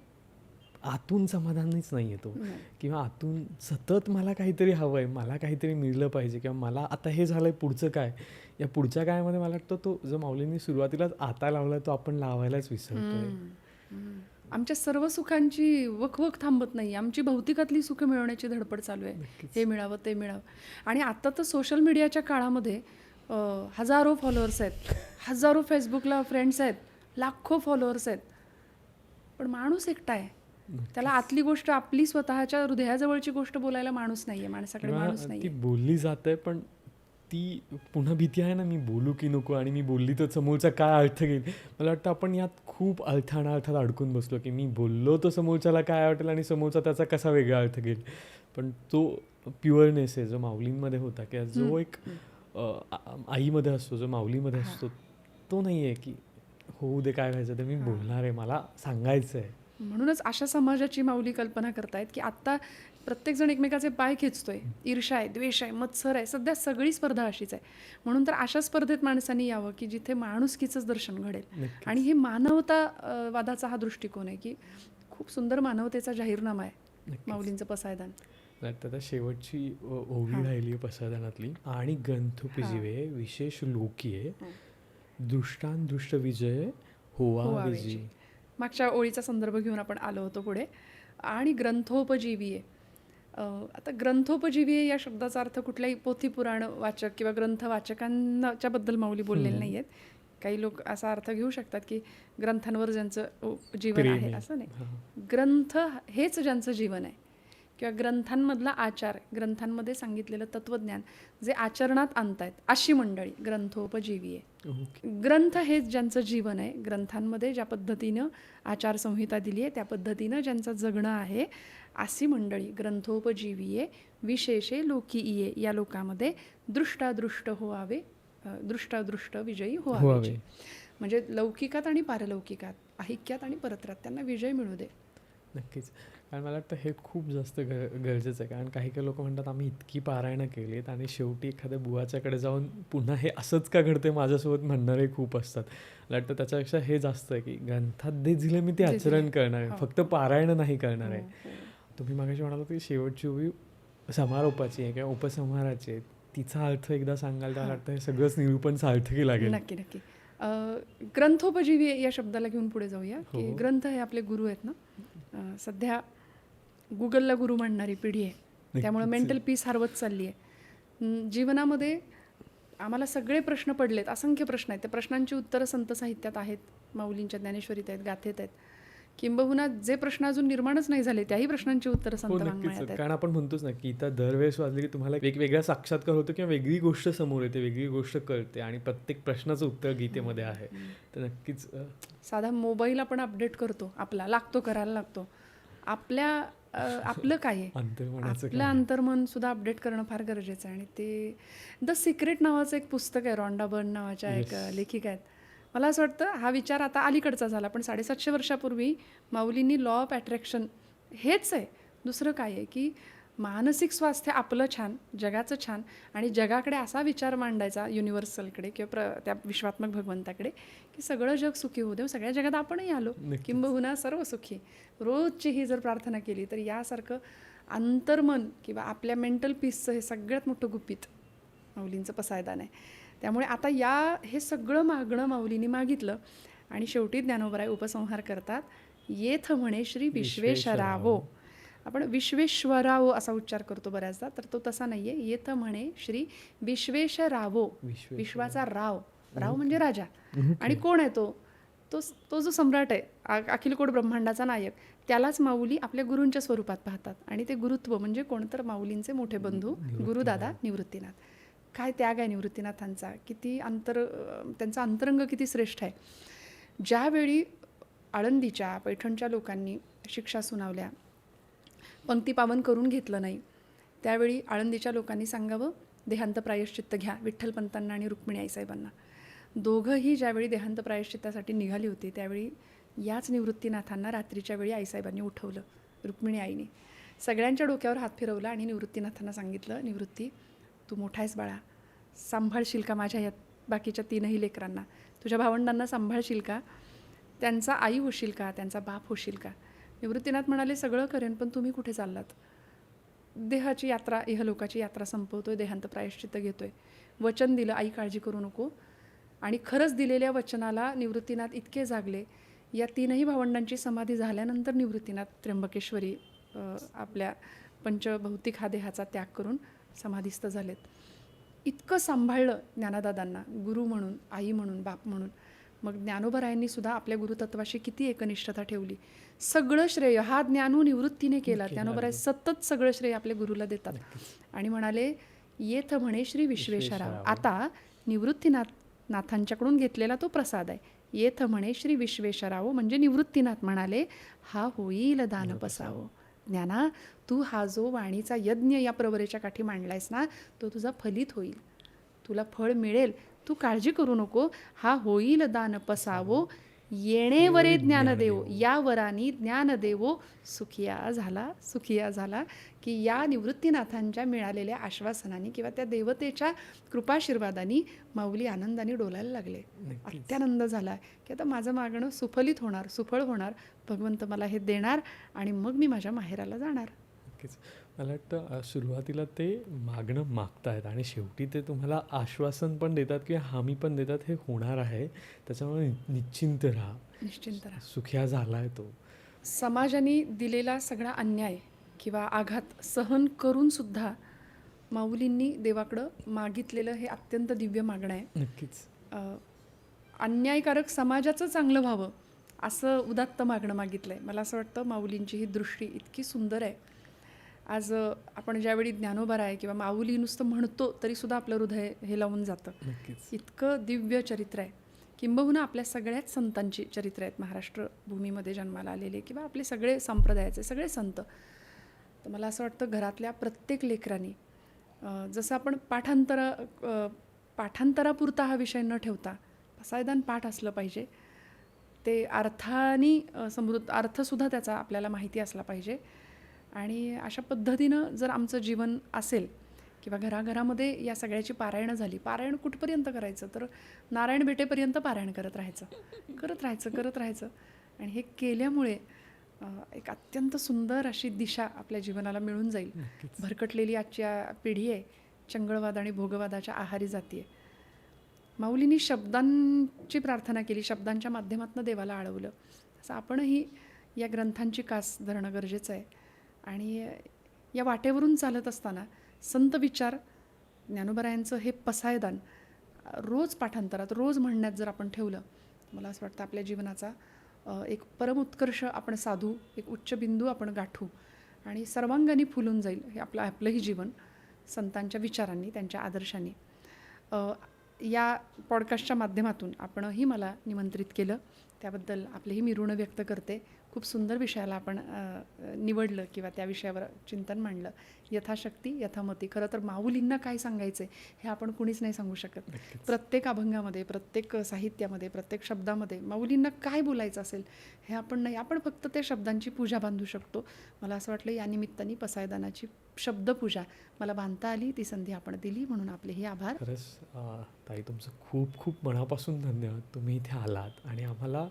आतून समाधानीच नाही आहे तो. किंवा आतून सतत मला काहीतरी हवं आहे, मला काहीतरी मिळलं पाहिजे, किंवा मला आता हे झालं आहे, पुढचं काय. या पुढच्या काळामध्ये मला वाटतं तो जो माऊलींनी सुरुवातीलाच आता लावला तो आपण लावायलाच विसरतोय. आमच्या सर्व सुखांची वखवख थांबत नाही. आमची भौतिकातली सुख मिळवण्याची धडपड चालू आहे. हे मिळावं, ते मिळावं. आणि आता तर सोशल मीडियाच्या काळामध्ये हजारो फॉलोअर्स आहेत, हजारो फेसबुकला फ्रेंड्स आहेत, लाखो फॉलोअर्स आहेत, पण माणूस एकटा आहे. त्याला आतली गोष्ट, आपली स्वतःच्या हृदयाजवळची गोष्ट बोलायला माणूस नाहीये, माणसाकडे माणूस नाहीये. ती बोलली जाते पण ती पुन्हा भीती आहे ना, मी बोलू की नको आणि मी बोलली तर समोरचा काय अर्थ घेईल. मला वाटतं आपण यात खूप अर्थात अडकून बसलो, की मी बोललो तर समोरच्याला काय वाटेल आणि समोरचा त्याचा कसा वेगळा अर्थ घेईल. पण तो प्युअरनेस आहे जो माऊलींमध्ये होता, किंवा जो एक आईमध्ये असतो, जो माऊलीमध्ये असतो, तो नाही आहे की होऊ दे काय व्हायचं ते मी बोलणार आहे, मला सांगायचं आहे. म्हणूनच अशा समाजाची माऊली कल्पना करतायत की आत्ता प्रत्येकजण एकमेकाचे पाय खेचतोय, ईर्षा आहे, द्वेष आहे, मत्सर आहे, सध्या सगळी स्पर्धा अशीच आहे. म्हणून तर अशा स्पर्धेत माणसांनी यावं की जिथे माणुसकीचंच दर्शन घडेल. आणि ही मानवतावादाचा हा दृष्टिकोन आहे की खूप सुंदर मानवतेचा जाहीरनामा आहे माऊलींचं पसायदान. आता शेवटची ओवी राहिली आहे पसायदानातली. आणि ग्रंथोपजीवे विशेष लोकीये दृष्टांदृष्ट विजय होवा विजयी. मागच्या ओळीचा संदर्भ घेऊन आपण आलो होतो पुढे. आणि ग्रंथोपजीवीये. आता ग्रंथोपजीवीये या शब्दाचा अर्थ कुठल्याही पोथीपुराण वाचक किंवा ग्रंथ वाचकांच्या बद्दल माऊली बोललेले नाही आहेत. काही लोक असा अर्थ घेऊ शकतात की ग्रंथांवर ज्यांचं जीवन आहे असं नाही. ग्रंथ हेच ज्यांचं जीवन आहे किंवा ग्रंथांमधला आचार, ग्रंथांमध्ये सांगितलेलं तत्त्वज्ञान जे आचरणात आणतायत अशी मंडळी ग्रंथोपजीवी आहे. ग्रंथ हेच ज्यांचं जीवन आहे, ग्रंथांमध्ये ज्या पद्धतीनं आचारसंहिता दिली आहे त्या पद्धतीनं ज्यांचं जगणं आहे अशी मंडळी ग्रंथोपजीवी आहे. विशेषे लोकीये, या लोकांमध्ये दृष्टादृष्ट होवावे, दृष्टादृष्ट विजयी होवावे. म्हणजे लौकिकात आणि पारलौकिकात, अहिक्यात आणि परत्रात त्यांना विजय मिळू दे. नक्कीच. कारण मला वाटतं हे खूप जास्त गरजेचं आहे. कारण काही काही लोक म्हणतात आम्ही इतकी पारायणं केलीत आणि शेवटी एखाद्या बुवाच्याकडे जाऊन पुन्हा हे असंच का घडते माझ्यासोबत म्हणणारे खूप असतात. मला वाटतं त्याच्यापेक्षा हे जास्त आहे की ग्रंथात जे दिले मी ते आचरण करणार आहे, फक्त पारायण नाही करणार आहे. तुम्ही मागाशी म्हणाला की शेवटची ओवी समारोपाची आहे किंवा उपसंहाराची आहे, तिचा अर्थ एकदा सांगाल तर मला वाटतं हे सगळंच निरूपण सार्थकी लागेल. नक्की नक्की. ग्रंथोपजीवी या शब्दाला घेऊन पुढे जाऊया की ग्रंथ हे आपले गुरु आहेत ना. सध्या गुगलला गुरु म्हणणारी पिढी आहे, त्यामुळे मेंटल पीस हरवत चालली आहे. जीवनामध्ये आम्हाला सगळे प्रश्न पडलेत, असंख्य प्रश्न आहेत. त्या प्रश्नांची उत्तरं संत साहित्यात आहेत, माऊलींच्या ज्ञानेश्वरीत आहेत, गाथेत आहेत. किंबहुना जे प्रश्न अजून निर्माणच नाही झाले त्याही प्रश्नांची उत्तरं संत वाङ्मयात आहेत. कारण आपण म्हणतोच ना की इथं दरवेळेस वाजले की तुम्हाला वेगवेगळा साक्षात्कार होतो किंवा वेगळी गोष्ट समोर येते, वेगळी गोष्ट कळते आणि प्रत्येक प्रश्नाचं उत्तर गीतेमध्ये आहे. तर नक्कीच साधा मोबाईल आपण अपडेट करतो, आपला लागतो, करायला लागतो. आपलं काय आहे, आपलं अंतर्मन सुद्धा अपडेट करणं फार गरजेचं आहे. आणि ते द सिक्रेट नावाचं एक पुस्तक आहे, रॉन्डा बर्न नावाच्या एक लेखिका आहेत. मला असं वाटतं हा विचार आता अलीकडचा झाला, पण 750 वर्षापूर्वी माऊलींनी लॉ ऑफ अट्रॅक्शन हेच आहे, दुसरं काय आहे की मानसिक स्वास्थ्य आपलं छान, जगाचं छान, आणि जगाकडे असा विचार मांडायचा युनिव्हर्सलकडे किंवा त्या विश्वात्मक भगवंताकडे की सगळं जग सुखी होऊ दे, सगळ्या जगात आपणही आलो, किंबहुना सर्व सुखी. रोजची ही जर प्रार्थना केली तर यासारखं अंतर्मन किंवा आपल्या मेंटल पीसचं हे सगळ्यात मोठं गुपित माऊलींचं पसायदान आहे. त्यामुळे आता हे सगळं मागणं माऊलींनी मागितलं आणि शेवटी ज्ञानोबराय उपसंहार करतात. येथ म्हणे श्री विश्वेश्वरावो. आपण विश्वेश्वरावो असा उच्चार करतो बऱ्याचदा, तर तो तसा नाही आहे. येथ म्हणे श्री विश्वेश्वरावो, विश्वाचा राव, राव म्हणजे राजा. आणि कोण आहे तो जो सम्राट आहे, अखिलकोट ब्रह्मांडाचा नायक, त्यालाच माऊली आपल्या गुरूंच्या स्वरूपात पाहतात. आणि ते गुरुत्व म्हणजे कोण, तर माऊलींचे मोठे बंधू गुरुदादा निवृत्तीनाथ. काय त्याग आहे निवृत्तीनाथांचा, किती त्यांचा अंतरंग किती श्रेष्ठ आहे. ज्यावेळी आळंदीच्या पैठणच्या लोकांनी शिक्षा सुनावल्या, पंक्ती पावन करून घेतलं नाही, त्यावेळी आळंदीच्या लोकांनी सांगावं देहांत प्रायश्चित्त घ्या, विठ्ठलपंतांना आणि रुक्मिणी आईसाहेबांना. दोघंही ज्यावेळी देहांत प्रायश्चित्तासाठी निघाली होती त्यावेळी याच निवृत्तीनाथांना रात्रीच्या वेळी आईसाहेबांनी उठवलं, रुक्मिणी आईने. सगळ्यांच्या डोक्यावर हात फिरवला आणि निवृत्तीनाथांना सांगितलं, निवृत्ती तू मोठा आहेस बाळा, सांभाळशील का माझ्या या बाकीच्या 3ही लेकरांना, तुझ्या भावंडांना सांभाळशील का, त्यांचा आई होशील का, त्यांचा बाप होशील का. निवृत्तीनाथ म्हणाले सगळं करेन, पण तुम्ही कुठे चाललात. देहाची यात्रा, इहलोकाची यात्रा संपवतोय, देहांत प्रायश्चित्त घेतोय, वचन दिलं आई काळजी करू नको. आणि खरंच दिलेल्या वचनाला निवृत्तीनाथ इतके जागले. या 3ही भावंडांची समाधी झाल्यानंतर निवृत्तीनाथ त्र्यंबकेश्वरी आपल्या पंचभौतिक हा देहाचा त्याग करून समाधीस्थ झालेत. इतकं सांभाळलं ज्ञानदादांना, गुरु म्हणून, आई म्हणून, बाप म्हणून. मग ज्ञानोबरायांनी सुद्धा आपल्या गुरुतत्वाशी किती एकनिष्ठता ठेवली. सगळं श्रेय हा ज्ञानू निवृत्तीने केला. ज्ञानोबराय सतत सगळं श्रेय आपल्या गुरुला देतात आणि म्हणाले येथ म्हणे श्री विश्वेश्वराव. विश्वेश्वराव. आता निवृत्तीनाथांच्याकडून घेतलेला तो प्रसाद आहे. येथ म्हणे श्री विश्वेश्वराव म्हणजे निवृत्तीनाथ म्हणाले, हा होईल दान पसावो. ज्ञाना, तू हा जो वाणीचा यज्ञ या प्रवरेच्या काठी मांडलायस ना, तो तुझा फलित होईल, तुला फळ मिळेल. तू काळजी करू नको. हा होईल दान पसावो, येणेवरे ज्ञानदेव. या वरानी ज्ञानदेवो सुखिया झाला. सुखिया झाला की या निवृत्तीनाथांच्या मिळालेल्या आश्वासनाने किंवा त्या देवतेच्या कृपाशीर्वादाने माऊली आनंदाने डोलायला लागले. नक्कीच. अत्यानंद झाला की आता माझं मागणं सुफलित होणार, सुफळ होणार. भगवंत मला हे देणार आणि मग मी माझ्या माहेराला जाणार. नक्कीच. मला वाटतं सुरुवातीला ते मागणं मागतायत आणि शेवटी ते तुम्हाला आश्वासन पण देतात किंवा हमी पण देतात, हे होणार आहे, त्याच्यामुळे निश्चिंत राहा, निश्चिंत राहा. सुखिया झाला आहे तो. समाजाने दिलेला सगळा अन्याय किंवा आघात सहन करून सुद्धा माऊलींनी देवाकडं मागितलेलं हे अत्यंत दिव्य मागणं आहे. नक्कीच. अन्यायकारक समाजाचं चांगलं व्हावं असं उदात्त मागणं मागितलं आहे. मला असं वाटतं माऊलींची ही दृष्टी इतकी सुंदर आहे. आज आपण ज्यावेळी ज्ञानोबा आहे किंवा माऊली नुसतं म्हणतो तरीसुद्धा आपलं हृदय हे लावून जातं. नक्कीच. इतकं दिव्य चरित्र आहे. किंबहुना आपल्या सगळ्याच संतांची चरित्र आहेत, महाराष्ट्र भूमीमध्ये जन्माला आलेले किंवा आपले सगळे संप्रदायाचे सगळे संत. तर मला असं वाटतं घरातल्या प्रत्येक लेकरांनी जसं आपण पाठांतरापुरता हा विषय न ठेवता पसायदान पाठ असलं पाहिजे. ते अर्थाने समृद्ध, अर्थसुद्धा त्याचा आपल्याला माहिती असला पाहिजे. आणि अशा पद्धतीनं जर आमचं जीवन असेल किंवा घराघरामध्ये या सगळ्याची पारायणं झाली. पारायण कुठपर्यंत करायचं, तर नारायण भेटेपर्यंत पारायण करत राहायचं. आणि हे केल्यामुळे एक अत्यंत सुंदर अशी दिशा आपल्या जीवनाला मिळून जाईल. भरकटलेली आजची पिढी आहे, चंगळवाद आणि भोगवादाच्या आहारी जातीये. माऊलींनी शब्दांची प्रार्थना केली, शब्दांच्या माध्यमातून देवाला आळवलं. असं आपणही या ग्रंथांची कास धरणं गरजेचं आहे. आणि या वाटेवरून चालत असताना संत विचार, ज्ञानोबरायांचं हे पसायदान रोज पाठांतरात, रोज म्हणण्यात जर आपण ठेवलं, मला असं वाटतं आपल्या जीवनाचा एक परमोत्कर्ष आपण साधू, एक उच्च बिंदू आपण गाठू आणि सर्वांगाने फुलून जाईल हे आपलंही जीवन संतांच्या विचारांनी, त्यांच्या आदर्शांनी. या पॉडकास्टच्या माध्यमातून आपणही मला निमंत्रित केलं, त्याबद्दल आपलेही मी ऋण व्यक्त करते. खूप सुंदर विषयाला आपण निवडलं किंवा त्या विषयावर चिंतन मांडलं. यथाशक्ती यथामती. खरं तर माऊलींना काय सांगायचं आहे हे आपण कुणीच नाही सांगू शकत. प्रत्येक अभंगामध्ये, प्रत्येक साहित्यामध्ये, प्रत्येक शब्दामध्ये माऊलींना काय बोलायचं असेल हे आपण नाही, आपण फक्त त्या शब्दांची पूजा बांधू शकतो. मला असं वाटलं या निमित्ताने पसायदानाची शब्दपूजा मला बांधता आली, ती संधी आपण दिली, म्हणून आपले हे आभार. खरंच ताई, तुमचं खूप खूप मनापासून धन्यवाद. तुम्ही इथे आलात आणि आम्हाला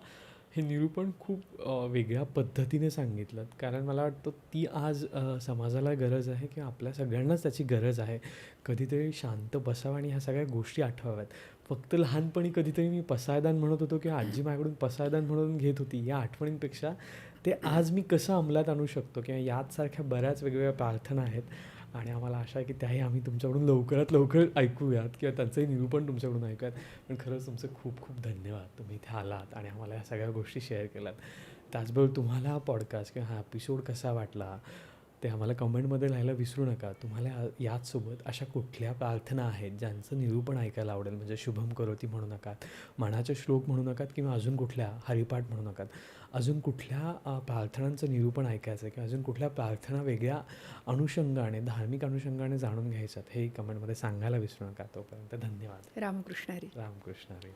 हे निरूपण खूप वेगळ्या पद्धतीने सांगितलं, कारण मला वाटतं ती आज समाजाला गरज आहे किंवा आपल्या सगळ्यांनाच त्याची गरज आहे. कधीतरी शांत बसावं आणि ह्या सगळ्या गोष्टी आठवाव्यात. फक्त लहानपणी कधीतरी मी पसायदान म्हणत होतो किंवा आजी माझ्याकडून पसायदान म्हणून घेत होती, या आठवणींपेक्षा ते आज मी कसं अंमलात आणू शकतो किंवा याचसारख्या बऱ्याच वेगवेगळ्या प्रार्थना आहेत. आणि आम्हाला आशा आहे की त्याही आम्ही तुमच्याकडून लवकरात लवकर ऐकूयात किंवा त्यांचंही निरूपण तुमच्याकडून ऐकूयात. पण खरंच तुमचं खूप खूप धन्यवाद. तुम्ही इथे आलात आणि आम्हाला ह्या सगळ्या गोष्टी शेअर केल्यात. त्याचबरोबर तुम्हाला हा पॉडकास्ट किंवा हा एपिसोड कसा वाटला ते आम्हाला कमेंटमध्ये लिहायला विसरू नका. तुम्हाला याचसोबत अशा कुठल्या प्रार्थना आहेत ज्यांचं निरूपण ऐकायला आवडेल, म्हणजे शुभम करोती म्हणू नकात, मनाचे श्लोक म्हणू नकात किंवा अजून कुठल्या हरिपाठ म्हणू नकात. अजून कुठल्या प्रार्थनांचं निरूपण ऐकायचं किंवा अजून कुठल्या प्रार्थना वेगळ्या अनुषंगाने, धार्मिक अनुषंगाने जाणून घ्यायच्यात, हेही कमेंटमध्ये सांगायला विसरू नका. तोपर्यंत धन्यवाद. रामकृष्ण हरी. रामकृष्ण हरी.